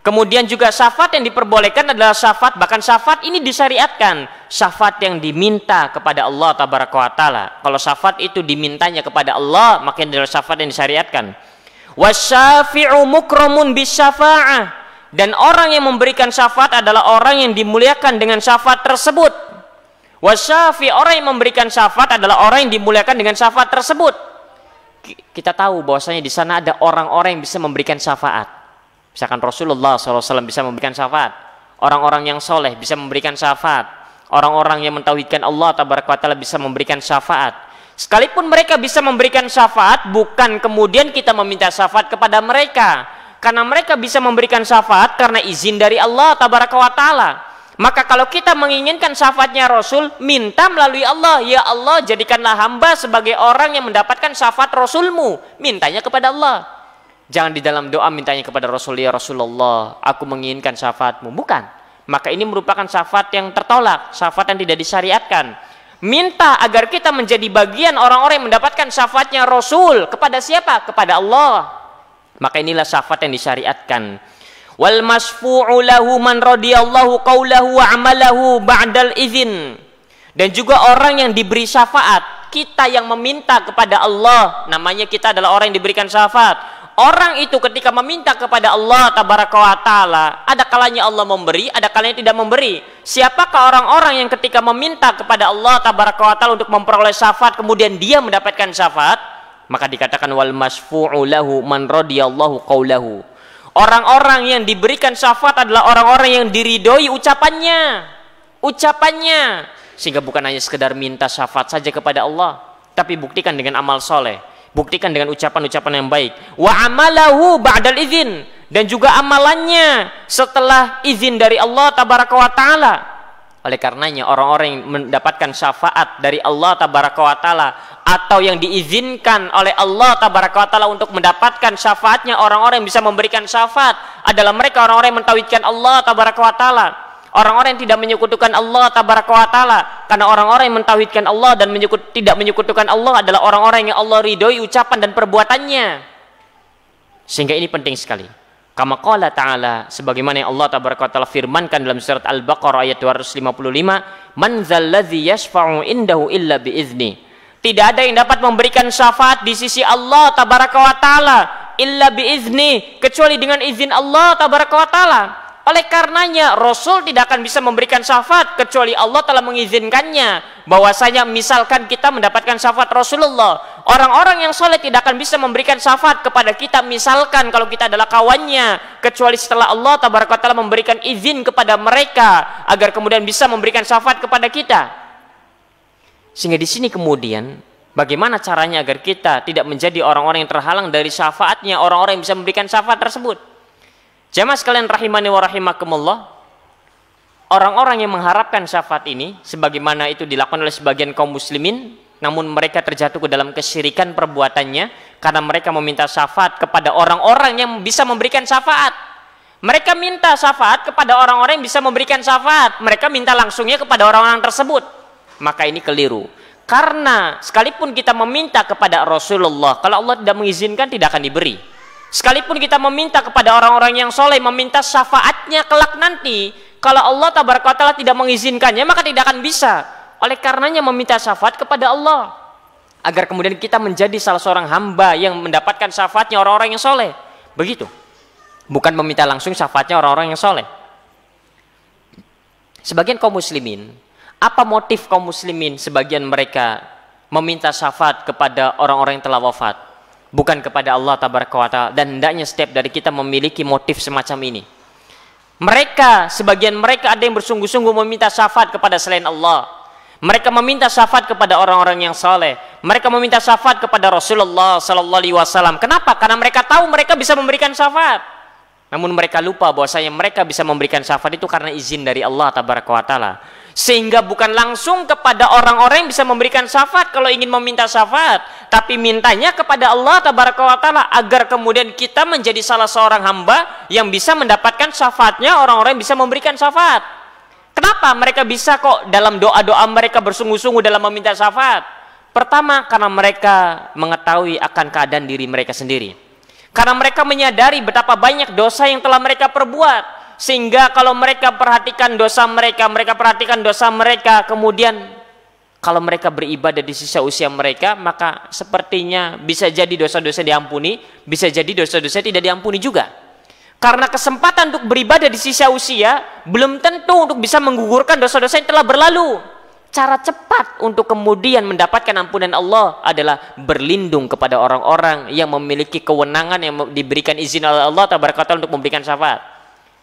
Kemudian juga syafaat yang diperbolehkan adalah syafaat, bahkan syafaat ini disyariatkan, syafaat yang diminta kepada Allah tabaraka wa taala. Kalau syafaat itu dimintanya kepada Allah, maka adalah syafaat yang disyariatkan. Wasyafi'u mukramun bisyafa'ah, dan orang yang memberikan syafaat adalah orang yang dimuliakan dengan syafaat tersebut. Wasyafi', orang yang memberikan syafaat adalah orang yang dimuliakan dengan syafaat tersebut. Kita tahu bahwasanya di sana ada orang-orang yang bisa memberikan syafaat. Misalkan Rasulullah SAW bisa memberikan syafaat, orang-orang yang soleh bisa memberikan syafaat, orang-orang yang mentauhidkan Allah tabaraka wa taala bisa memberikan syafaat. Sekalipun mereka bisa memberikan syafaat, bukan kemudian kita meminta syafaat kepada mereka, karena mereka bisa memberikan syafaat karena izin dari Allah tabaraka wa taala. Maka kalau kita menginginkan syafaatnya Rasul, minta melalui Allah. Ya Allah, jadikanlah hamba sebagai orang yang mendapatkan syafaat Rasulmu. Mintanya kepada Allah. Jangan di dalam doa mintanya kepada Rasul, ya Rasulullah, aku menginginkan syafaatmu. Bukan. Maka ini merupakan syafaat yang tertolak, syafaat yang tidak disyariatkan. Minta agar kita menjadi bagian orang-orang yang mendapatkan syafaatnya Rasul. Kepada siapa? Kepada Allah. Maka inilah syafaat yang disyariatkan. Wal masfu'u lahu man radiyallahu qawlahu wa amalahu ba'dal izin. Dan juga orang yang diberi syafaat, kita yang meminta kepada Allah, namanya kita adalah orang yang diberikan syafaat. Orang itu ketika meminta kepada Allah tabaraka wa taala, ada kalanya Allah memberi, ada kalanya tidak memberi. Siapakah orang-orang yang ketika meminta kepada Allah tabaraka wa taala untuk memperoleh syafaat kemudian dia mendapatkan syafaat? Maka dikatakan wal masfu'u lahu man radiyallahu qawlahu. Orang-orang yang diberikan syafaat adalah orang-orang yang diridhoi ucapannya. Sehingga bukan hanya sekedar minta syafaat saja kepada Allah, tapi buktikan dengan amal soleh. Buktikan dengan ucapan-ucapan yang baik. Wa amalahu ba'dal izin, dan juga amalannya setelah izin dari Allah tabaraka wa taala. Oleh karenanya orang-orang yang mendapatkan syafaat dari Allah tabaraka wa taala atau yang diizinkan oleh Allah tabaraka wa taala untuk mendapatkan syafaatnya, orang-orang yang bisa memberikan syafaat adalah mereka orang-orang yang mentauhidkan Allah tabaraka wa taala. Orang-orang yang tidak menyekutukan Allah tabaraka wa taala, karena orang-orang yang mentauhidkan Allah dan tidak menyekutukan Allah adalah orang-orang yang Allah ridhoi ucapan dan perbuatannya. Sehingga ini penting sekali. Kama qala ta'ala, sebagaimana yang Allah tabaraka wa taala firmankan dalam surat Al-Baqarah ayat 255, man dzalladzi yashfa'u indahu illa biizni. Tidak ada yang dapat memberikan syafaat di sisi Allah tabaraka wa taala illa biizni, kecuali dengan izin Allah tabaraka wa taala. Oleh karenanya Rasul tidak akan bisa memberikan syafaat kecuali Allah telah mengizinkannya. Bahwasanya misalkan kita mendapatkan syafaat Rasulullah, orang-orang yang soleh tidak akan bisa memberikan syafaat kepada kita misalkan kalau kita adalah kawannya, kecuali setelah Allah tabaraka taala memberikan izin kepada mereka agar kemudian bisa memberikan syafaat kepada kita. Sehingga di sini kemudian bagaimana caranya agar kita tidak menjadi orang-orang yang terhalang dari syafaatnya orang-orang yang bisa memberikan syafaat tersebut. Jamaah sekalian rahimani wa rahimakumullah, orang-orang yang mengharapkan syafaat ini sebagaimana itu dilakukan oleh sebagian kaum muslimin, namun mereka terjatuh ke dalam kesyirikan perbuatannya karena mereka meminta syafaat kepada orang-orang yang bisa memberikan syafaat. Mereka minta syafaat kepada orang-orang yang bisa memberikan syafaat, mereka minta langsungnya kepada orang-orang tersebut. Maka ini keliru. Karena sekalipun kita meminta kepada Rasulullah, kalau Allah tidak mengizinkan tidak akan diberi. Sekalipun kita meminta kepada orang-orang yang soleh, meminta syafaatnya kelak nanti, kalau Allah tabaraka wa ta'ala tidak mengizinkannya, maka tidak akan bisa. Oleh karenanya meminta syafaat kepada Allah, agar kemudian kita menjadi salah seorang hamba yang mendapatkan syafaatnya orang-orang yang soleh. Begitu. Bukan meminta langsung syafaatnya orang-orang yang soleh. Sebagian kaum muslimin, apa motif kaum muslimin sebagian mereka meminta syafaat kepada orang-orang yang telah wafat? Bukan kepada Allah tabaraka wa ta'ala. Dan hendaknya setiap dari kita memiliki motif semacam ini. Mereka, sebagian mereka ada yang bersungguh-sungguh meminta syafaat kepada selain Allah. Mereka meminta syafaat kepada orang-orang yang saleh. Mereka meminta syafaat kepada Rasulullah sallallahu alaihi wasallam. Kenapa? Karena mereka tahu mereka bisa memberikan syafaat. Namun mereka lupa bahwasanya mereka bisa memberikan syafaat itu karena izin dari Allah tabaraka wa ta'ala. Sehingga bukan langsung kepada orang-orang yang bisa memberikan syafaat kalau ingin meminta syafaat, tapi mintanya kepada Allah tabaraka wa ta'ala agar kemudian kita menjadi salah seorang hamba yang bisa mendapatkan syafaatnya orang-orang yang bisa memberikan syafaat. Kenapa mereka bisa kok dalam doa-doa mereka bersungguh-sungguh dalam meminta syafaat? Pertama, karena mereka mengetahui akan keadaan diri mereka sendiri. Karena mereka menyadari betapa banyak dosa yang telah mereka perbuat. Sehingga kalau mereka perhatikan dosa mereka, kemudian kalau mereka beribadah di sisa usia mereka, maka sepertinya bisa jadi dosa-dosa diampuni, bisa jadi dosa-dosa tidak diampuni juga. Karena kesempatan untuk beribadah di sisa usia belum tentu untuk bisa menggugurkan dosa-dosa yang telah berlalu. Cara cepat untuk kemudian mendapatkan ampunan Allah adalah berlindung kepada orang-orang yang memiliki kewenangan yang diberikan izin oleh Allah tabaraka wa ta'ala untuk memberikan syafaat.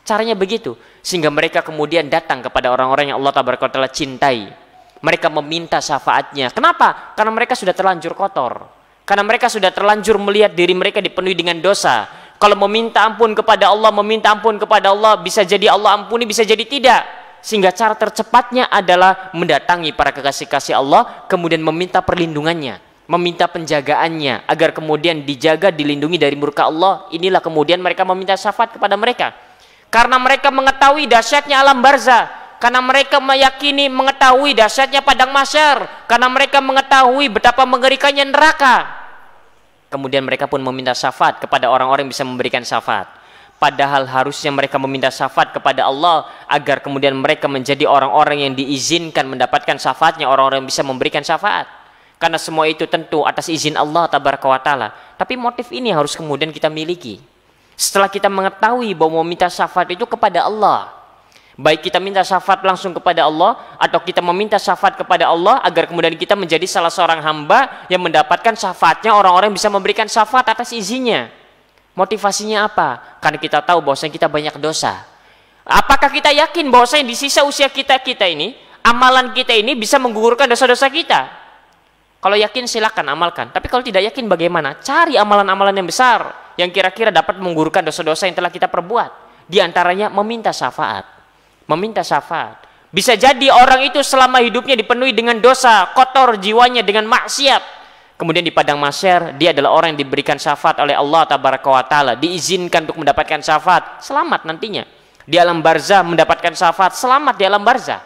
Caranya begitu, sehingga mereka kemudian datang kepada orang-orang yang Allah tabaraka wa ta'ala cintai. Mereka meminta syafaatnya. Kenapa? Karena mereka sudah terlanjur kotor. Karena mereka sudah terlanjur melihat diri mereka dipenuhi dengan dosa. Kalau meminta ampun kepada Allah, bisa jadi Allah ampuni, bisa jadi tidak. Sehingga cara tercepatnya adalah mendatangi para kekasih-kasih Allah, kemudian meminta perlindungannya, meminta penjagaannya, agar kemudian dijaga, dilindungi dari murka Allah. Inilah kemudian mereka meminta syafaat kepada mereka. Karena mereka mengetahui dahsyatnya alam barzah, karena mereka meyakini mengetahui dahsyatnya padang mahsyar, karena mereka mengetahui betapa mengerikannya neraka. Kemudian mereka pun meminta syafaat kepada orang-orang yang bisa memberikan syafaat. Padahal harusnya mereka meminta syafaat kepada Allah agar kemudian mereka menjadi orang-orang yang diizinkan mendapatkan syafaatnya orang-orang yang bisa memberikan syafaat. Karena semua itu tentu atas izin Allah tabaraka wa ta'ala. Tapi motif ini harus kemudian kita miliki. Setelah kita mengetahui bahwa meminta syafaat itu kepada Allah, baik kita minta syafaat langsung kepada Allah atau kita meminta syafaat kepada Allah agar kemudian kita menjadi salah seorang hamba yang mendapatkan syafaatnya orang-orang yang bisa memberikan syafaat atas izinnya. Motivasinya apa? Karena kita tahu bahwasanya kita banyak dosa. Apakah kita yakin bahwasanya di sisa usia kita ini, amalan kita ini bisa menggugurkan dosa-dosa kita? Kalau yakin silakan amalkan. Tapi kalau tidak yakin bagaimana? Cari amalan-amalan yang besar yang kira-kira dapat menggugurkan dosa-dosa yang telah kita perbuat. Di antaranya meminta syafaat. Meminta syafaat. Bisa jadi orang itu selama hidupnya dipenuhi dengan dosa, kotor jiwanya dengan maksiat. Kemudian di padang mahsyar dia adalah orang yang diberikan syafaat oleh Allah tabaraka wa ta'ala, diizinkan untuk mendapatkan syafaat, selamat nantinya. Di alam barzah mendapatkan syafaat, selamat di alam barzah.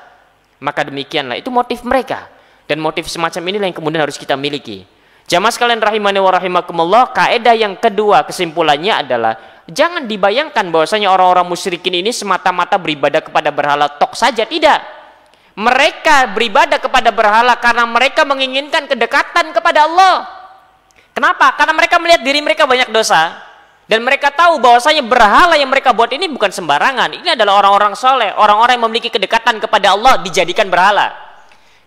Maka demikianlah itu motif mereka. Dan motif semacam inilah yang kemudian harus kita miliki. Jamaah sekalian rahimani wa rahimakumullah, kaidah yang kedua kesimpulannya adalah jangan dibayangkan bahwasanya orang-orang musyrikin ini semata-mata beribadah kepada berhala tok saja, tidak. Mereka beribadah kepada berhala karena mereka menginginkan kedekatan kepada Allah. Kenapa? Karena mereka melihat diri mereka banyak dosa. Dan mereka tahu bahwasanya berhala yang mereka buat ini bukan sembarangan. Ini adalah orang-orang soleh, orang-orang yang memiliki kedekatan kepada Allah dijadikan berhala.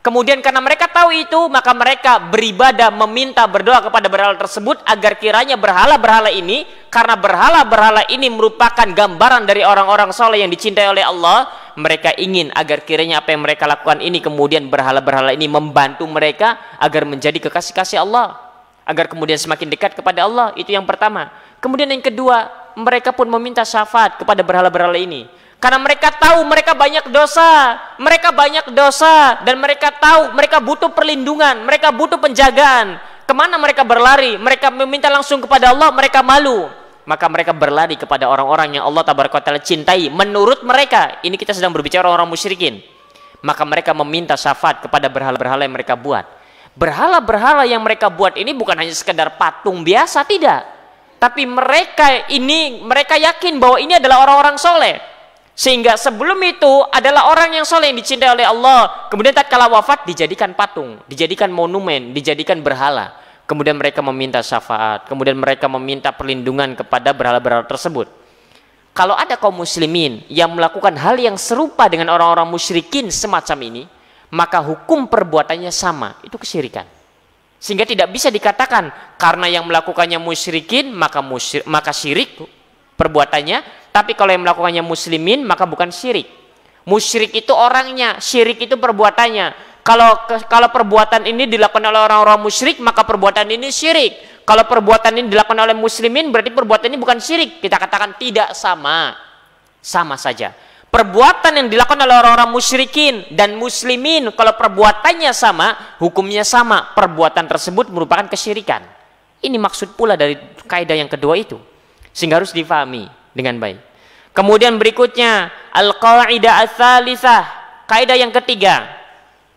Kemudian karena mereka tahu itu, maka mereka beribadah, meminta, berdoa kepada berhala tersebut agar kiranya berhala-berhala ini, karena berhala-berhala ini merupakan gambaran dari orang-orang soleh yang dicintai oleh Allah, mereka ingin agar kiranya apa yang mereka lakukan ini, kemudian berhala-berhala ini membantu mereka agar menjadi kekasih-kasih Allah, agar kemudian semakin dekat kepada Allah. Itu yang pertama. Kemudian yang kedua, mereka pun meminta syafaat kepada berhala-berhala ini. Karena mereka tahu mereka banyak dosa, dan mereka tahu mereka butuh perlindungan, mereka butuh penjagaan. Kemana mereka berlari? Mereka meminta langsung kepada Allah, mereka malu. Maka mereka berlari kepada orang-orang yang Allah Tabaraka wa Ta'ala cintai. Menurut mereka, ini kita sedang berbicara orang-orang musyrikin. Maka mereka meminta syafaat kepada berhala-berhala yang mereka buat. Berhala-berhala yang mereka buat ini bukan hanya sekedar patung biasa, tidak. Tapi mereka yakin bahwa ini adalah orang-orang soleh. Sehingga sebelum itu adalah orang yang soleh yang dicintai oleh Allah. Kemudian tatkala wafat dijadikan patung, dijadikan monumen, dijadikan berhala. Kemudian mereka meminta syafaat, kemudian mereka meminta perlindungan kepada berhala-berhala tersebut. Kalau ada kaum muslimin yang melakukan hal yang serupa dengan orang-orang musyrikin semacam ini, maka hukum perbuatannya sama, itu kesyirikan. Sehingga tidak bisa dikatakan karena yang melakukannya musyrikin maka syirik perbuatannya. Tapi kalau yang melakukannya muslimin maka bukan syirik. Musyrik itu orangnya, syirik itu perbuatannya. Kalau perbuatan ini dilakukan oleh orang-orang musyrik, maka perbuatan ini syirik. Kalau perbuatan ini dilakukan oleh muslimin, berarti perbuatan ini bukan syirik. Kita katakan tidak sama. Sama saja. Perbuatan yang dilakukan oleh orang-orang musyrikin dan muslimin, kalau perbuatannya sama, hukumnya sama. Perbuatan tersebut merupakan kesyirikan. Ini maksud pula dari kaidah yang kedua itu. Sehingga harus difahami dengan baik. Kemudian berikutnya al-qaidah ats-tsalitsah, kaidah yang ketiga.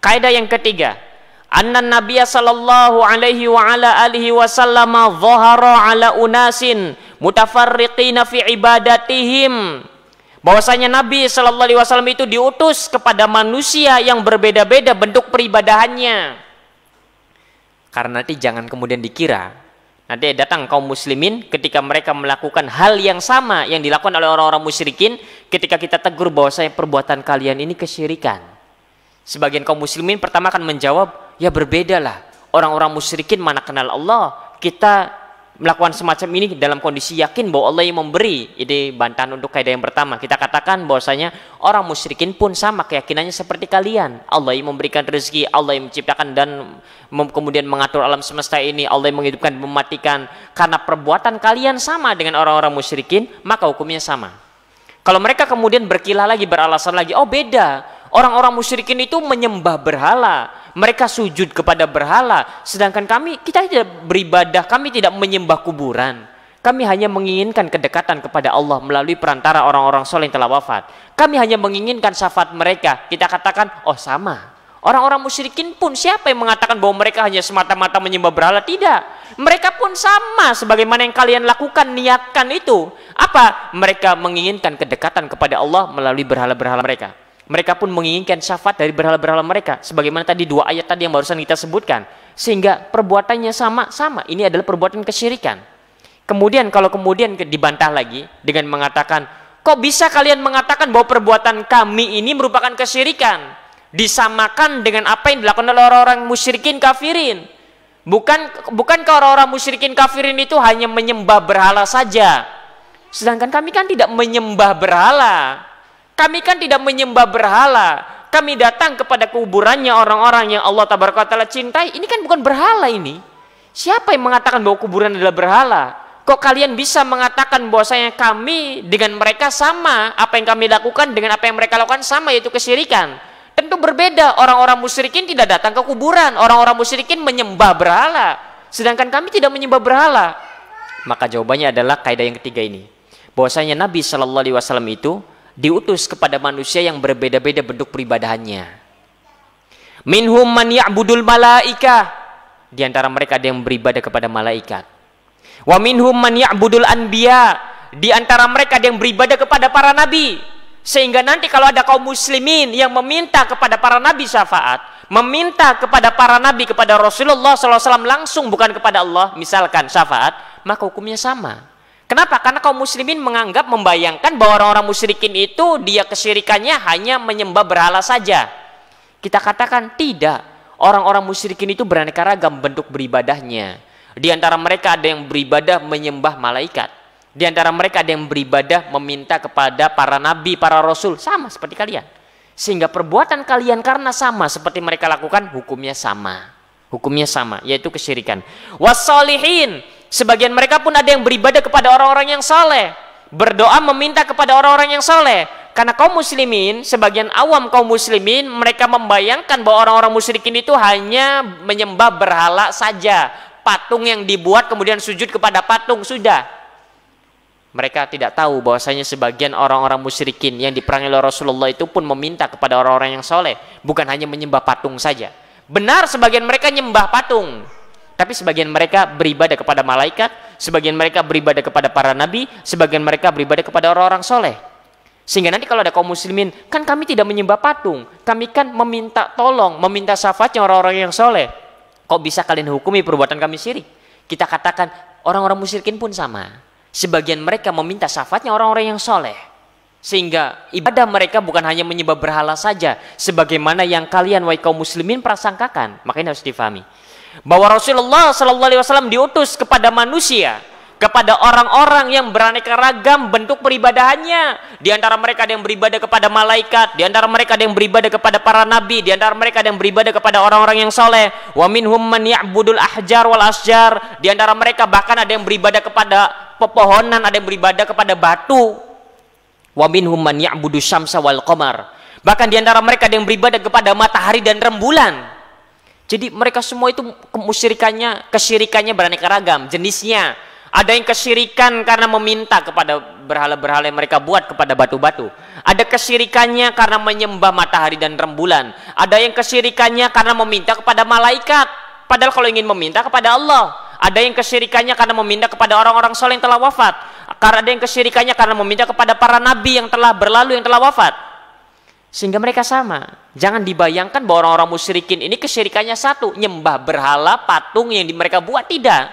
Kaidah yang ketiga, anna nabiyya sallallahu alaihi wa ala alihi wasallam dhahara ala unasin mutafarriqina fi ibadatihim. Bahwasanya Nabi sallallahu alaihi wasallam itu diutus kepada manusia yang berbeda-beda bentuk peribadahannya. Karena nanti jangan kemudian dikira nanti datang kaum muslimin ketika mereka melakukan hal yang sama yang dilakukan oleh orang-orang musyrikin, ketika kita tegur bahwasanya perbuatan kalian ini kesyirikan. Sebagian kaum muslimin pertama akan menjawab, ya berbedalah. Orang-orang musyrikin mana kenal Allah, kita melakukan semacam ini dalam kondisi yakin bahwa Allah yang memberi. Ini bantahan untuk kaidah yang pertama. Kita katakan bahwasanya orang musyrikin pun sama keyakinannya seperti kalian. Allah yang memberikan rezeki, Allah yang menciptakan dan kemudian mengatur alam semesta ini, Allah yang menghidupkan dan mematikan. Karena perbuatan kalian sama dengan orang-orang musyrikin, maka hukumnya sama. Kalau mereka kemudian berkilah lagi, beralasan lagi, oh beda. Orang-orang musyrikin itu menyembah berhala, mereka sujud kepada berhala, sedangkan kita tidak beribadah, kami tidak menyembah kuburan. Kami hanya menginginkan kedekatan kepada Allah melalui perantara orang-orang soleh yang telah wafat. Kami hanya menginginkan syafaat mereka. Kita katakan, oh sama. Orang-orang musyrikin pun siapa yang mengatakan bahwa mereka hanya semata-mata menyembah berhala? Tidak. Mereka pun sama sebagaimana yang kalian lakukan, niatkan itu. Apa? Mereka menginginkan kedekatan kepada Allah melalui berhala-berhala mereka. Mereka pun menginginkan syafaat dari berhala-berhala mereka. Sebagaimana tadi dua ayat tadi yang barusan kita sebutkan. Sehingga perbuatannya sama. Ini adalah perbuatan kesyirikan. Kemudian kalau kemudian dibantah lagi dengan mengatakan, kok bisa kalian mengatakan bahwa perbuatan kami ini merupakan kesyirikan? Disamakan dengan apa yang dilakukan oleh orang-orang musyrikin kafirin. Bukankah orang-orang musyrikin kafirin itu hanya menyembah berhala saja? Sedangkan kami kan tidak menyembah berhala. Kami kan tidak menyembah berhala. Kami datang kepada kuburannya orang-orang yang Allah Tabaraka wa Ta'ala cintai. Ini kan bukan berhala ini. Siapa yang mengatakan bahwa kuburan adalah berhala? Kok kalian bisa mengatakan bahwasanya kami dengan mereka sama? Apa yang kami lakukan dengan apa yang mereka lakukan sama, yaitu kesyirikan. Tentu berbeda. Orang-orang musyrikin tidak datang ke kuburan. Orang-orang musyrikin menyembah berhala. Sedangkan kami tidak menyembah berhala. Maka jawabannya adalah kaidah yang ketiga ini. Bahwasanya Nabi Shallallahu Alaihi Wasallam itu diutus kepada manusia yang berbeda-beda bentuk peribadahannya. Minhum man ya'budul malaika, di antara mereka ada yang beribadah kepada malaikat. Wa minhum man ya'budul anbiya, di antara mereka ada yang beribadah kepada para nabi. Sehingga nanti kalau ada kaum muslimin yang meminta kepada para nabi syafaat, meminta kepada para nabi, kepada Rasulullah SAW langsung, bukan kepada Allah, misalkan syafaat, maka hukumnya sama. Kenapa? Karena kaum muslimin menganggap, membayangkan bahwa orang-orang musyrikin itu dia kesyirikannya hanya menyembah berhala saja. Kita katakan tidak. Orang-orang musyrikin itu beraneka ragam bentuk beribadahnya. Di antara mereka ada yang beribadah menyembah malaikat. Di antara mereka ada yang beribadah meminta kepada para nabi, para rasul, sama seperti kalian. Sehingga perbuatan kalian karena sama seperti mereka lakukan, hukumnya sama. Hukumnya sama, yaitu kesyirikan. Wassalihin, sebagian mereka pun ada yang beribadah kepada orang-orang yang saleh, berdoa meminta kepada orang-orang yang saleh. Karena kaum muslimin, sebagian awam kaum muslimin, mereka membayangkan bahwa orang-orang musyrikin itu hanya menyembah berhala saja, patung yang dibuat kemudian sujud kepada patung, sudah. Mereka tidak tahu bahwasanya sebagian orang-orang musyrikin yang diperangi oleh Rasulullah itu pun meminta kepada orang-orang yang soleh, bukan hanya menyembah patung saja. Benar, sebagian mereka nyembah patung, tapi sebagian mereka beribadah kepada malaikat, sebagian mereka beribadah kepada para nabi, sebagian mereka beribadah kepada orang-orang soleh. Sehingga nanti kalau ada kaum muslimin, kan kami tidak menyembah patung, kami kan meminta tolong, meminta syafaatnya orang-orang yang soleh. Kok bisa kalian hukumi perbuatan kami syirik? Kita katakan orang-orang musyrikin pun sama. Sebagian mereka meminta syafaatnya orang-orang yang soleh. Sehingga ibadah mereka bukan hanya menyembah berhala saja, sebagaimana yang kalian wahai kaum muslimin prasangkakan. Makanya harus difahami bahwa Rasulullah SAW diutus kepada manusia, kepada orang-orang yang beraneka ragam bentuk peribadahannya. Di antara mereka ada yang beribadah kepada malaikat, di antara mereka ada yang beribadah kepada para nabi, di antara mereka ada yang beribadah kepada orang-orang yang soleh. Wa minhum man ya'budul ahjar wal asjar, di antara mereka bahkan ada yang beribadah kepada pepohonan, ada yang beribadah kepada batu. Wa minhum man ya'budu syamsa wal qamar, bahkan di antara mereka ada yang beribadah kepada matahari dan rembulan. Jadi mereka semua itu kesyirikannya beraneka ragam jenisnya. Ada yang kesyirikan karena meminta kepada berhala-berhala yang mereka buat kepada batu-batu. Ada kesyirikannya karena menyembah matahari dan rembulan. Ada yang kesyirikannya karena meminta kepada malaikat, padahal kalau ingin meminta kepada Allah. Ada yang kesyirikannya karena meminta kepada orang-orang soleh yang telah wafat. Karena ada yang kesyirikannya karena meminta kepada para nabi yang telah berlalu, yang telah wafat. Sehingga mereka sama. Jangan dibayangkan bahwa orang-orang musyrikin ini kesyirikannya satu, nyembah berhala, patung yang mereka buat. Tidak.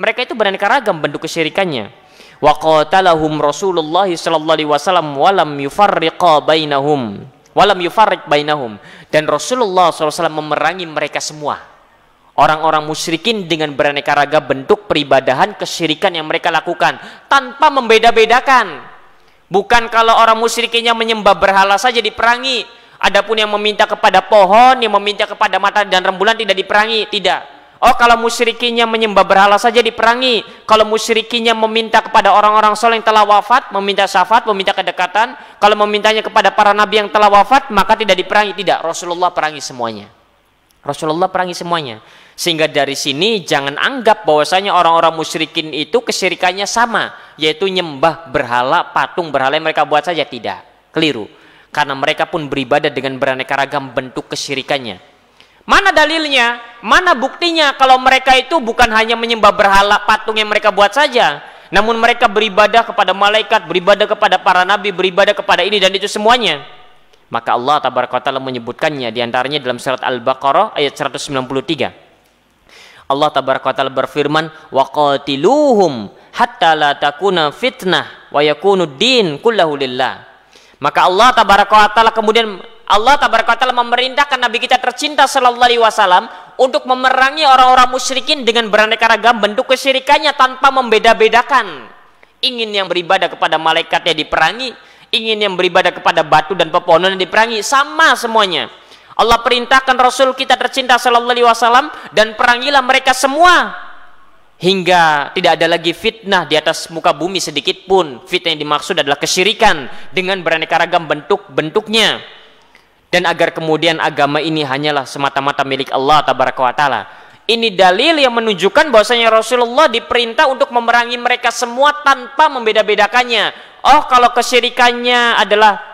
Mereka itu beraneka ragam bentuk kesyirikannya. Wa qatalahum Rasulullah sallallahu alaihi wasallam walam yufarriq bainahum. Dan Rasulullah SAW memerangi mereka semua. Orang-orang musyrikin dengan beraneka ragam bentuk peribadahan kesyirikan yang mereka lakukan tanpa membeda-bedakan. Bukan kalau orang musyrikinnya menyembah berhala saja diperangi. Adapun yang meminta kepada pohon, yang meminta kepada matahari dan rembulan tidak diperangi, tidak. Oh, kalau musyrikinnya menyembah berhala saja diperangi. Kalau musyrikinnya meminta kepada orang-orang soleh yang telah wafat, meminta syafaat, meminta kedekatan. Kalau memintanya kepada para nabi yang telah wafat, maka tidak diperangi, tidak. Rasulullah perangi semuanya. Rasulullah perangi semuanya. Sehingga dari sini jangan anggap bahwasanya orang-orang musyrikin itu kesyirikannya sama, yaitu nyembah berhala, patung berhala yang mereka buat saja. Tidak, keliru. Karena mereka pun beribadah dengan beraneka ragam bentuk kesyirikannya. Mana dalilnya? Mana buktinya kalau mereka itu bukan hanya menyembah berhala, patung yang mereka buat saja, namun mereka beribadah kepada malaikat, beribadah kepada para nabi, beribadah kepada ini dan itu semuanya. Maka Allah Tabaraka wa Ta'ala menyebutkannya diantaranya dalam surat Al-Baqarah ayat 193. Allah Tabaraka wa Ta'ala berfirman, wa qatiluhum hatta la takuna fitnah wa yakunu din kullahu lillah. Maka Allah Tabaraka wa Ta'ala kemudian Allah Tabaraka wa Ta'ala memerintahkan Nabi kita tercinta sallallahu alaihi wasallam untuk memerangi orang-orang musyrikin dengan beraneka ragam bentuk kesyirikannya tanpa membeda-bedakan. Ingin yang beribadah kepada malaikatnya diperangi, ingin yang beribadah kepada batu dan pepohonan diperangi, sama semuanya. Allah perintahkan Rasul kita tercinta sallallahu alaihi wasallam dan perangilah mereka semua hingga tidak ada lagi fitnah di atas muka bumi sedikit pun. Fitnah yang dimaksud adalah kesyirikan dengan beraneka ragam bentuknya. Dan agar kemudian agama ini hanyalah semata-mata milik Allah Tabaraka wa Ta'ala. Ini dalil yang menunjukkan bahwasanya Rasulullah diperintah untuk memerangi mereka semua tanpa membeda-bedakannya. Oh, kalau kesyirikannya adalah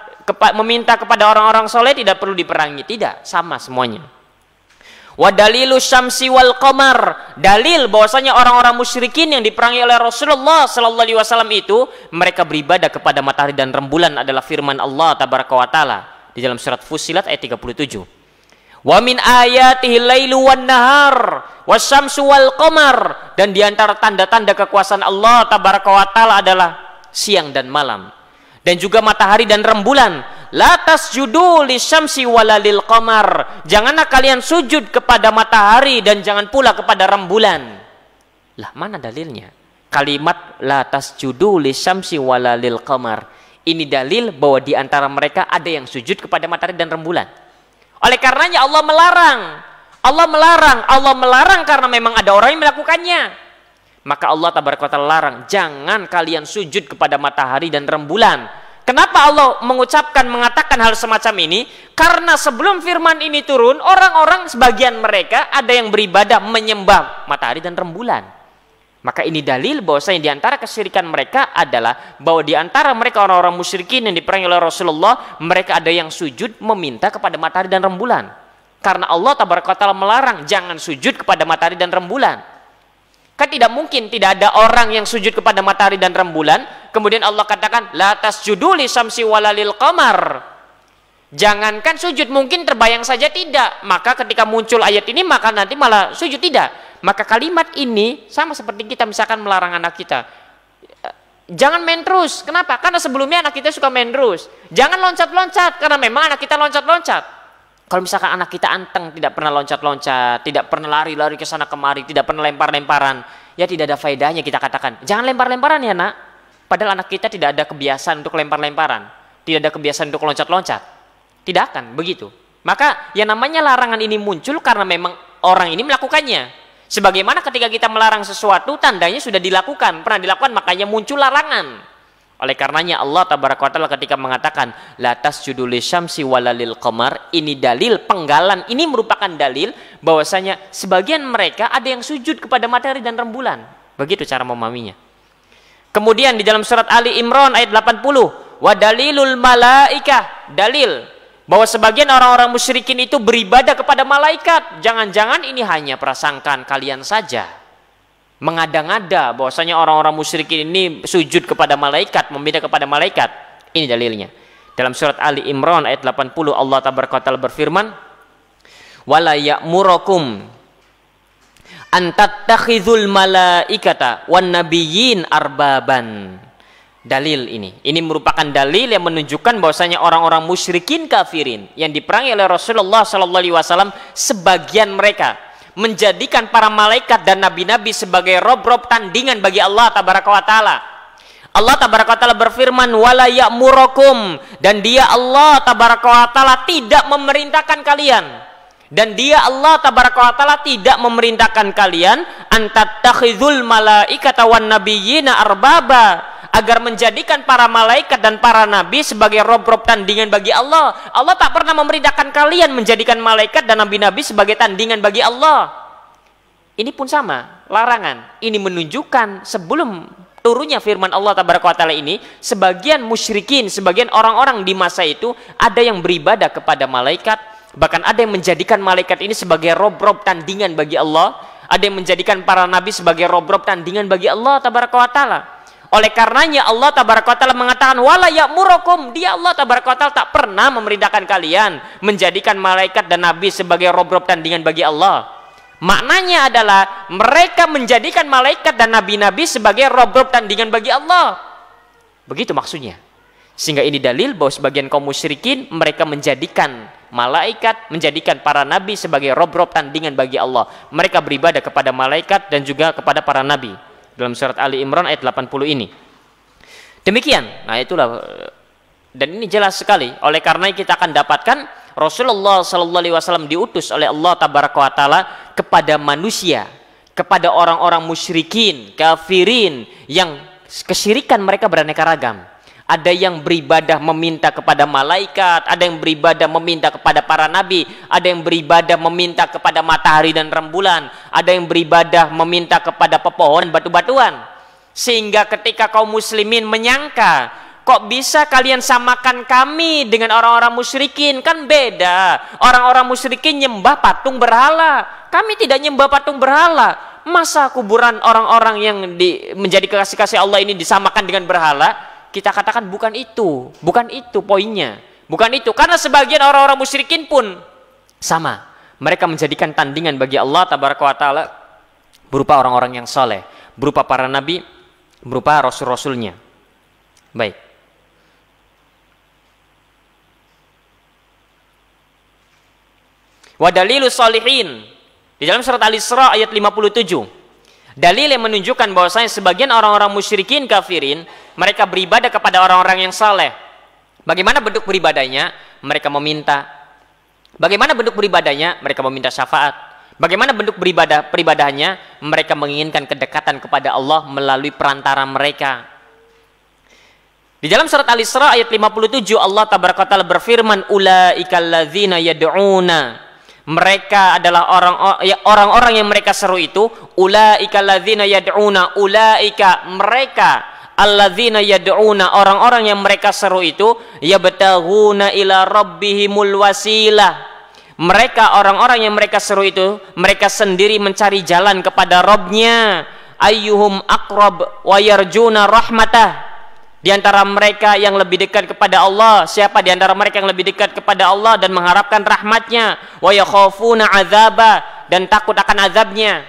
meminta kepada orang-orang soleh tidak perlu diperangi. Tidak, sama semuanya. Wa dalilu syamsi wal qamar, dalil bahwasanya orang-orang musyrikin yang diperangi oleh Rasulullah sallallahu alaihi wasallam itu mereka beribadah kepada matahari dan rembulan adalah firman Allah Tabaraka wa Ta'ala di dalam surat Fussilat ayat 37. Wa min ayatihi lailu wan nahar wasyamsu wal qamar, dan di antara tanda-tanda kekuasaan Allah tabaraka wa taala adalah siang dan malam, dan juga matahari dan rembulan. La tasjudu lisyamsi wala lil qamar, janganlah kalian sujud kepada matahari dan jangan pula kepada rembulan. Lah, mana dalilnya? Kalimat la tasjudu lisyamsi wala lil qamar ini dalil bahwa di antara mereka ada yang sujud kepada matahari dan rembulan. Oleh karenanya Allah melarang. Allah melarang karena memang ada orang yang melakukannya. Maka Allah tabaraka wa ta'ala larang, jangan kalian sujud kepada matahari dan rembulan. Kenapa Allah mengatakan hal semacam ini? Karena sebelum firman ini turun, orang-orang sebagian mereka ada yang beribadah menyembah matahari dan rembulan. Maka ini dalil bahwasanya di antara kesyirikan mereka adalah bahwa di antara mereka orang-orang musyrikin yang diperangi oleh Rasulullah, mereka ada yang sujud meminta kepada matahari dan rembulan. Karena Allah tabaraka wa ta'ala melarang jangan sujud kepada matahari dan rembulan. Kan tidak mungkin tidak ada orang yang sujud kepada matahari dan rembulan, kemudian Allah katakan la tasjudu lisyamsi wala lil qamar. Jangankan sujud, mungkin terbayang saja tidak. Maka ketika muncul ayat ini maka nanti malah sujud tidak. Maka kalimat ini sama seperti kita misalkan melarang anak kita, jangan main terus. Kenapa? Karena sebelumnya anak kita suka main terus. Jangan loncat-loncat, karena memang anak kita loncat-loncat. Kalau misalkan anak kita anteng, tidak pernah loncat-loncat, tidak pernah lari-lari ke sana kemari, tidak pernah lempar-lemparan, ya tidak ada faedahnya kita katakan jangan lempar-lemparan ya nak. Padahal anak kita tidak ada kebiasaan untuk lempar-lemparan, tidak ada kebiasaan untuk loncat-loncat, tidak akan begitu. Maka yang namanya larangan ini muncul karena memang orang ini melakukannya. Sebagaimana ketika kita melarang sesuatu, tandanya sudah dilakukan, pernah dilakukan, makanya muncul larangan. Oleh karenanya Allah tabaraka wa ta'ala ketika mengatakan la tasjudu lisyamsi wala lil qamar, ini dalil penggalan, ini merupakan dalil bahwasanya sebagian mereka ada yang sujud kepada matahari dan rembulan. Begitu cara memahaminya. Kemudian di dalam surat Ali Imran ayat 80, wa dalilul malaikah, dalil bahwa sebagian orang-orang musyrikin itu beribadah kepada malaikat. Jangan-jangan ini hanya prasangkaan kalian saja, mengada-ngada bahwasanya orang-orang musyrikin ini sujud kepada malaikat, meminta kepada malaikat. Ini dalilnya. Dalam surat Ali Imran ayat 80 Allah tabaraka wa ta'ala berfirman, wala ya'murukum an tattakhidhul malaikata wan nabiyyin arbaban. Dalil ini merupakan dalil yang menunjukkan bahwasanya orang-orang musyrikin kafirin yang diperangi oleh Rasulullah sallallahu alaihi wasallam, sebagian mereka menjadikan para malaikat dan nabi-nabi sebagai rob-rob tandingan bagi Allah tabaraka wa ta'ala. Allah tabaraka wa ta'ala berfirman wala ya'murukum, dan dia Allah tabaraka wa ta'ala tidak memerintahkan kalian, dan dia Allah tabaraka wa ta'ala tidak memerintahkan kalian antattakhidhul malaikata wan nabiyyina arbaba, agar menjadikan para malaikat dan para nabi sebagai rob-rob tandingan bagi Allah. Allah tak pernah memerintahkan kalian menjadikan malaikat dan nabi-nabi sebagai tandingan bagi Allah. Ini pun sama, larangan. Ini menunjukkan sebelum turunnya firman Allah tabaraka wa ta'ala ini, sebagian musyrikin, sebagian orang-orang di masa itu ada yang beribadah kepada malaikat, bahkan ada yang menjadikan malaikat ini sebagai rob-rob tandingan bagi Allah, ada yang menjadikan para nabi sebagai rob-rob tandingan bagi Allah tabaraka wa ta'ala. Oleh karenanya Allah tabaraka wa ta'ala mengatakan wala ya'murukum, dia Allah tabaraka wa ta'ala tak pernah memerintahkan kalian menjadikan malaikat dan nabi sebagai rob-rob tandingan bagi Allah. Maknanya adalah mereka menjadikan malaikat dan nabi-nabi sebagai rob-rob tandingan bagi Allah. Begitu maksudnya. Sehingga ini dalil bahwa sebagian kaum musyrikin mereka menjadikan malaikat, menjadikan para nabi sebagai rob-rob tandingan bagi Allah. Mereka beribadah kepada malaikat dan juga kepada para nabi. Dalam surat Ali Imran ayat 80 ini. Demikian. Nah itulah, dan ini jelas sekali. Oleh karena kita akan dapatkan Rasulullah sallallahu alaihi wasallam diutus oleh Allah tabaraka wa taala kepada manusia, kepada orang-orang musyrikin, kafirin yang kesyirikan mereka beraneka ragam. Ada yang beribadah meminta kepada malaikat, ada yang beribadah meminta kepada para nabi, ada yang beribadah meminta kepada matahari dan rembulan, ada yang beribadah meminta kepada pepohonan, batu-batuan. Sehingga ketika kaum muslimin menyangka, kok bisa kalian samakan kami dengan orang-orang musyrikin? Kan beda. Orang-orang musyrikin nyembah patung berhala, kami tidak nyembah patung berhala. Masa kuburan orang-orang yang menjadi kekasih-kasih Allah ini disamakan dengan berhala? Kita katakan bukan itu poinnya, bukan itu. Karena sebagian orang-orang musyrikin pun sama. Mereka menjadikan tandingan bagi Allah tabaraka wa ta'ala berupa orang-orang yang soleh, berupa para nabi, berupa rasul-rasulnya. Baik. Wa dalilu sholihin di dalam surat Al-Isra ayat 57. Dalil yang menunjukkan bahwasanya sebagian orang-orang musyrikin kafirin mereka beribadah kepada orang-orang yang saleh. Bagaimana bentuk beribadahnya? Mereka meminta. Bagaimana bentuk beribadahnya? Mereka meminta syafaat. Bagaimana bentuk peribadahnya? Mereka menginginkan kedekatan kepada Allah melalui perantara mereka. Di dalam surat Al-Isra ayat 57 Allah tabaraka ta'ala berfirman, ulaikal ladzina yad'una. Mereka adalah orang-orang yang mereka seru itu. Ulaika alladzina yad'una. Ulaika mereka alladzina yad'una, orang-orang yang mereka seru itu, yabtaghuna ila rabbihimul wasilah. Mereka orang-orang yang mereka seru itu, mereka sendiri mencari jalan kepada Rabbnya. Ayyuhum aqrab wa yarjuna rahmatah. Di antara mereka yang lebih dekat kepada Allah, siapa di antara mereka yang lebih dekat kepada Allah dan mengharapkan rahmatnya? Wa yakhafuna azaba, dan takut akan azabnya.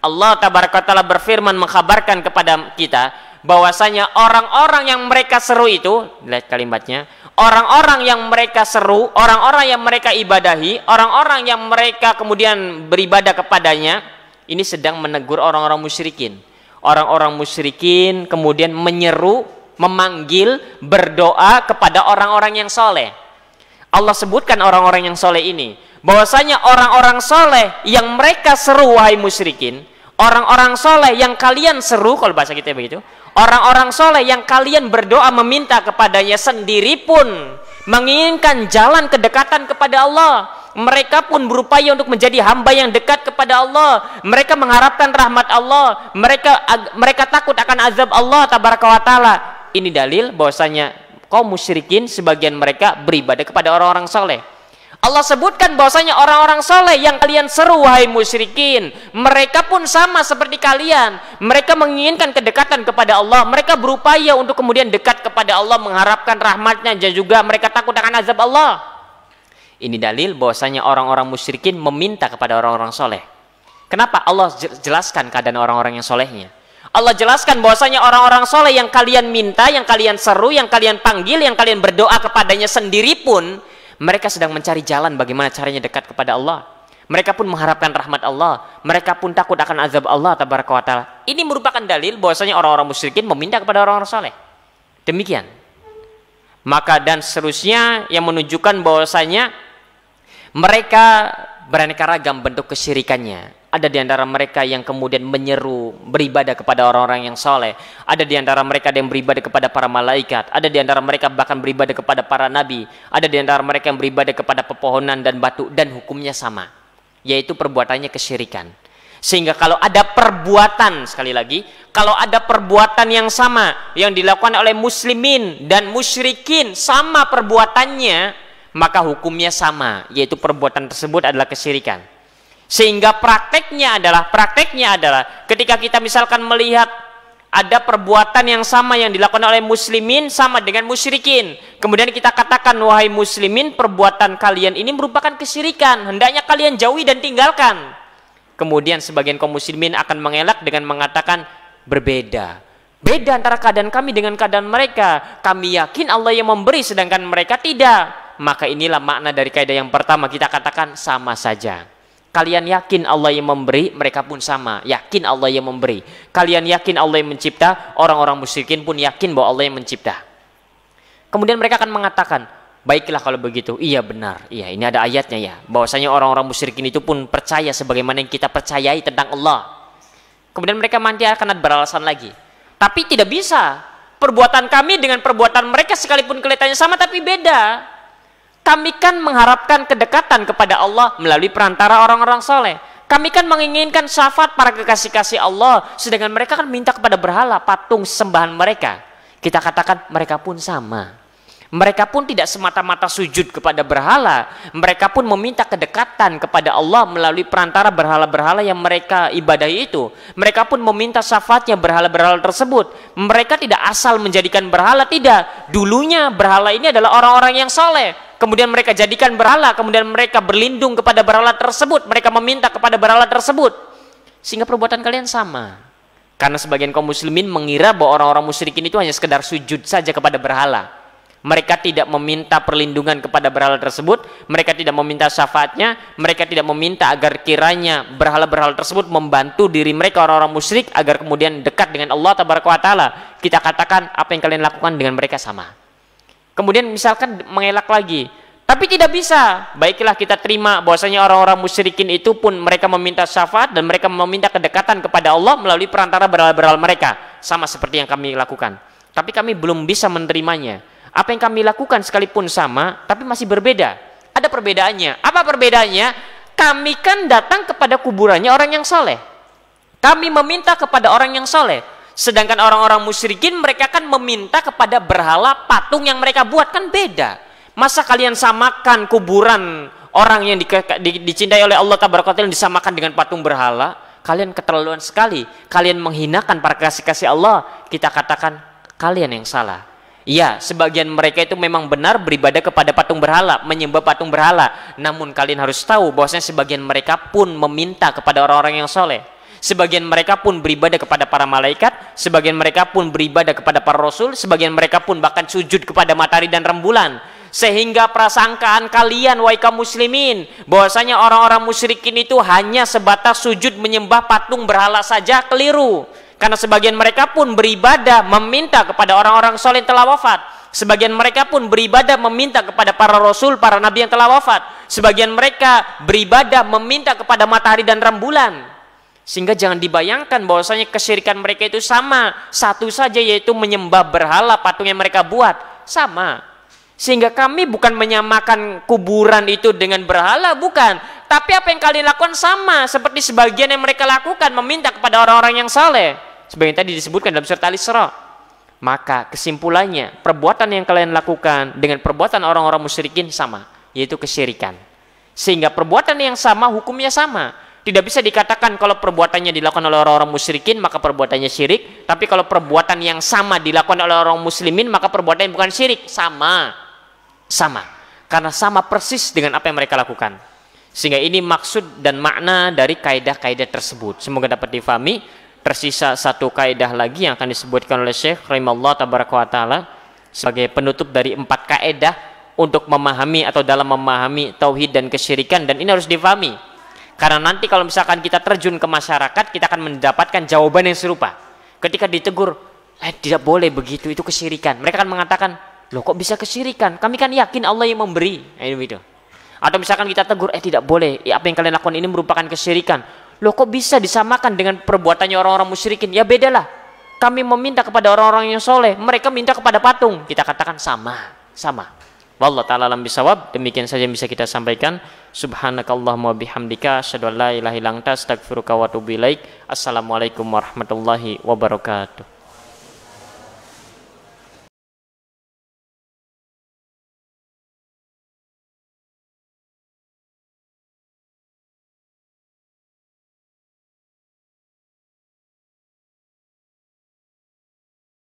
Allah tabaraka taala berfirman mengkhabarkan kepada kita bahwasanya orang-orang yang mereka seru itu, lihat kalimatnya, orang-orang yang mereka seru, orang-orang yang mereka ibadahi, orang-orang yang mereka kemudian beribadah kepadanya, ini sedang menegur orang-orang musyrikin. Orang-orang musyrikin kemudian menyeru, memanggil, berdoa kepada orang-orang yang soleh. Allah sebutkan orang-orang yang soleh ini, bahwasanya orang-orang soleh yang mereka seru, wahai musyrikin, orang-orang soleh yang kalian seru, kalau bahasa kita begitu, orang-orang soleh yang kalian berdoa meminta kepadanya sendiri pun menginginkan jalan kedekatan kepada Allah. Mereka pun berupaya untuk menjadi hamba yang dekat kepada Allah. Mereka mengharapkan rahmat Allah. Mereka takut akan azab Allah tabaraka wa ta'ala. Ini dalil bahwasanya kaum musyrikin sebagian mereka beribadah kepada orang-orang soleh. Allah sebutkan bahwasanya orang-orang soleh yang kalian seru, wahai musyrikin, mereka pun sama seperti kalian. Mereka menginginkan kedekatan kepada Allah. Mereka berupaya untuk kemudian dekat kepada Allah, mengharapkan rahmatnya, dan juga mereka takut akan azab Allah. Ini dalil bahwasanya orang-orang musyrikin meminta kepada orang-orang soleh. Kenapa? Allah jelaskan keadaan orang-orang yang solehnya. Allah jelaskan bahwasanya orang-orang soleh yang kalian minta, yang kalian seru, yang kalian panggil, yang kalian berdoa kepadanya sendiri pun, mereka sedang mencari jalan bagaimana caranya dekat kepada Allah. Mereka pun mengharapkan rahmat Allah. Mereka pun takut akan azab Allah tabaraka wa ta'ala. Ini merupakan dalil bahwasanya orang-orang musyrikin meminta kepada orang-orang soleh. Demikian. Maka dan seterusnya yang menunjukkan bahwasanya mereka beraneka ragam bentuk kesyirikannya. Ada di antara mereka yang kemudian menyeru beribadah kepada orang-orang yang soleh. Ada di antara mereka yang beribadah kepada para malaikat. Ada di antara mereka bahkan beribadah kepada para nabi. Ada di antara mereka yang beribadah kepada pepohonan dan batu. Dan hukumnya sama, yaitu perbuatannya kesyirikan. Sehingga kalau ada perbuatan, sekali lagi, kalau ada perbuatan yang sama yang dilakukan oleh muslimin dan musyrikin, sama perbuatannya, maka hukumnya sama, yaitu perbuatan tersebut adalah kesyirikan. Sehingga prakteknya adalah ketika kita misalkan melihat ada perbuatan yang sama yang dilakukan oleh muslimin sama dengan musyrikin, kemudian kita katakan, wahai muslimin, perbuatan kalian ini merupakan kesyirikan, hendaknya kalian jauhi dan tinggalkan. Kemudian sebagian kaum muslimin akan mengelak dengan mengatakan, beda antara keadaan kami dengan keadaan mereka. Kami yakin Allah yang memberi sedangkan mereka tidak. Maka inilah makna dari kaidah yang pertama, kita katakan sama saja. Kalian yakin Allah yang memberi, mereka pun sama yakin Allah yang memberi. Kalian yakin Allah yang mencipta, orang-orang musyrikin pun yakin bahwa Allah yang mencipta. Kemudian mereka akan mengatakan, baiklah kalau begitu, iya benar, iya ini ada ayatnya ya, bahwasanya orang-orang musyrikin itu pun percaya sebagaimana yang kita percayai tentang Allah. Kemudian mereka nanti akan beralasan lagi, tapi tidak bisa, perbuatan kami dengan perbuatan mereka sekalipun kelihatannya sama tapi beda. Kami kan mengharapkan kedekatan kepada Allah melalui perantara orang-orang soleh. Kami kan menginginkan syafaat para kekasih-kasih Allah, sedangkan mereka kan minta kepada berhala, patung sembahan mereka. Kita katakan mereka pun sama. Mereka pun tidak semata-mata sujud kepada berhala. Mereka pun meminta kedekatan kepada Allah melalui perantara berhala-berhala yang mereka ibadahi itu. Mereka pun meminta syafaatnya berhala-berhala tersebut. Mereka tidak asal menjadikan berhala, tidak. Dulunya berhala ini adalah orang-orang yang soleh. kemudian mereka jadikan berhala, kemudian mereka berlindung kepada berhala tersebut, mereka meminta kepada berhala tersebut, sehingga perbuatan kalian sama. Karena sebagian kaum muslimin mengira bahwa orang-orang musyrikin itu hanya sekedar sujud saja kepada berhala. Mereka tidak meminta perlindungan kepada berhala tersebut, mereka tidak meminta syafaatnya, mereka tidak meminta agar kiranya berhala-berhala tersebut membantu diri mereka orang-orang musyrik agar kemudian dekat dengan Allah Tabaraka wa Ta'ala. Kita katakan apa yang kalian lakukan dengan mereka sama. Kemudian misalkan mengelak lagi, tapi tidak bisa. Baiklah, kita terima bahwasanya orang-orang musyrikin itu pun mereka meminta syafaat dan mereka meminta kedekatan kepada Allah melalui perantara berhala-berhala mereka, sama seperti yang kami lakukan. Tapi kami belum bisa menerimanya. Apa yang kami lakukan sekalipun sama, tapi masih berbeda. Ada perbedaannya. Apa perbedaannya? Kami kan datang kepada kuburannya orang yang soleh. Kami meminta kepada orang yang soleh. Sedangkan orang-orang musyrikin mereka kan meminta kepada berhala patung yang mereka buat, kan beda. Masa kalian samakan kuburan orang yang dicintai oleh Allah Tabaraka wa Ta'ala disamakan dengan patung berhala? Kalian keterlaluan sekali. Kalian menghinakan para kasih-kasih Allah. Kita katakan kalian yang salah. Ya, sebagian mereka itu memang benar beribadah kepada patung berhala, menyembah patung berhala. Namun kalian harus tahu bahwasanya sebagian mereka pun meminta kepada orang-orang yang soleh. Sebagian mereka pun beribadah kepada para malaikat. Sebagian mereka pun beribadah kepada para rasul. Sebagian mereka pun bahkan sujud kepada matahari dan rembulan. Sehingga prasangkaan kalian, wahai kaum muslimin, bahwasanya orang-orang musyrikin itu hanya sebatas sujud menyembah patung berhala saja, keliru. Karena sebagian mereka pun beribadah meminta kepada orang-orang soleh yang telah wafat. Sebagian mereka pun beribadah meminta kepada para rasul, para nabi yang telah wafat. Sebagian mereka beribadah meminta kepada matahari dan rembulan. Sehingga jangan dibayangkan bahwasanya kesyirikan mereka itu sama, satu saja, yaitu menyembah berhala patung yang mereka buat, sama. Sehingga kami bukan menyamakan kuburan itu dengan berhala, bukan. Tapi apa yang kalian lakukan sama seperti sebagian yang mereka lakukan, meminta kepada orang-orang yang saleh. Sebagian tadi disebutkan dalam surat Al-Isra. Maka kesimpulannya, perbuatan yang kalian lakukan dengan perbuatan orang-orang musyrikin sama, yaitu kesyirikan. Sehingga perbuatan yang sama, hukumnya sama. Tidak bisa dikatakan kalau perbuatannya dilakukan oleh orang-orang musyrikin maka perbuatannya syirik. Tapi kalau perbuatan yang sama dilakukan oleh orang muslimin maka perbuatannya bukan syirik. Sama. Karena sama persis dengan apa yang mereka lakukan. Sehingga ini maksud dan makna dari kaidah-kaidah tersebut. Semoga dapat difahami. Tersisa satu kaidah lagi yang akan disebutkan oleh Syekh rahimallahu tabaraka wa ta'ala sebagai penutup dari 4 kaidah untuk memahami atau dalam memahami tauhid dan kesyirikan. Dan ini harus difahami. Karena nanti kalau misalkan kita terjun ke masyarakat, kita akan mendapatkan jawaban yang serupa. Ketika ditegur, tidak boleh begitu, itu kesyirikan. Mereka akan mengatakan, loh kok bisa kesyirikan? Kami kan yakin Allah yang memberi. Gitu. Atau misalkan kita tegur, tidak boleh, apa yang kalian lakukan ini merupakan kesyirikan. Loh kok bisa disamakan dengan perbuatannya orang-orang musyrikin? Ya bedalah. Kami meminta kepada orang-orang yang soleh, mereka minta kepada patung. Kita katakan sama. Wallahu ta'ala alam bisawab. Demikian saja yang bisa kita sampaikan. Subhanakallahumma bihamdika asyhadu an la ilaha illa anta astaghfiruka wa atubu ilaik. Assalamualaikum warahmatullahi wabarakatuh.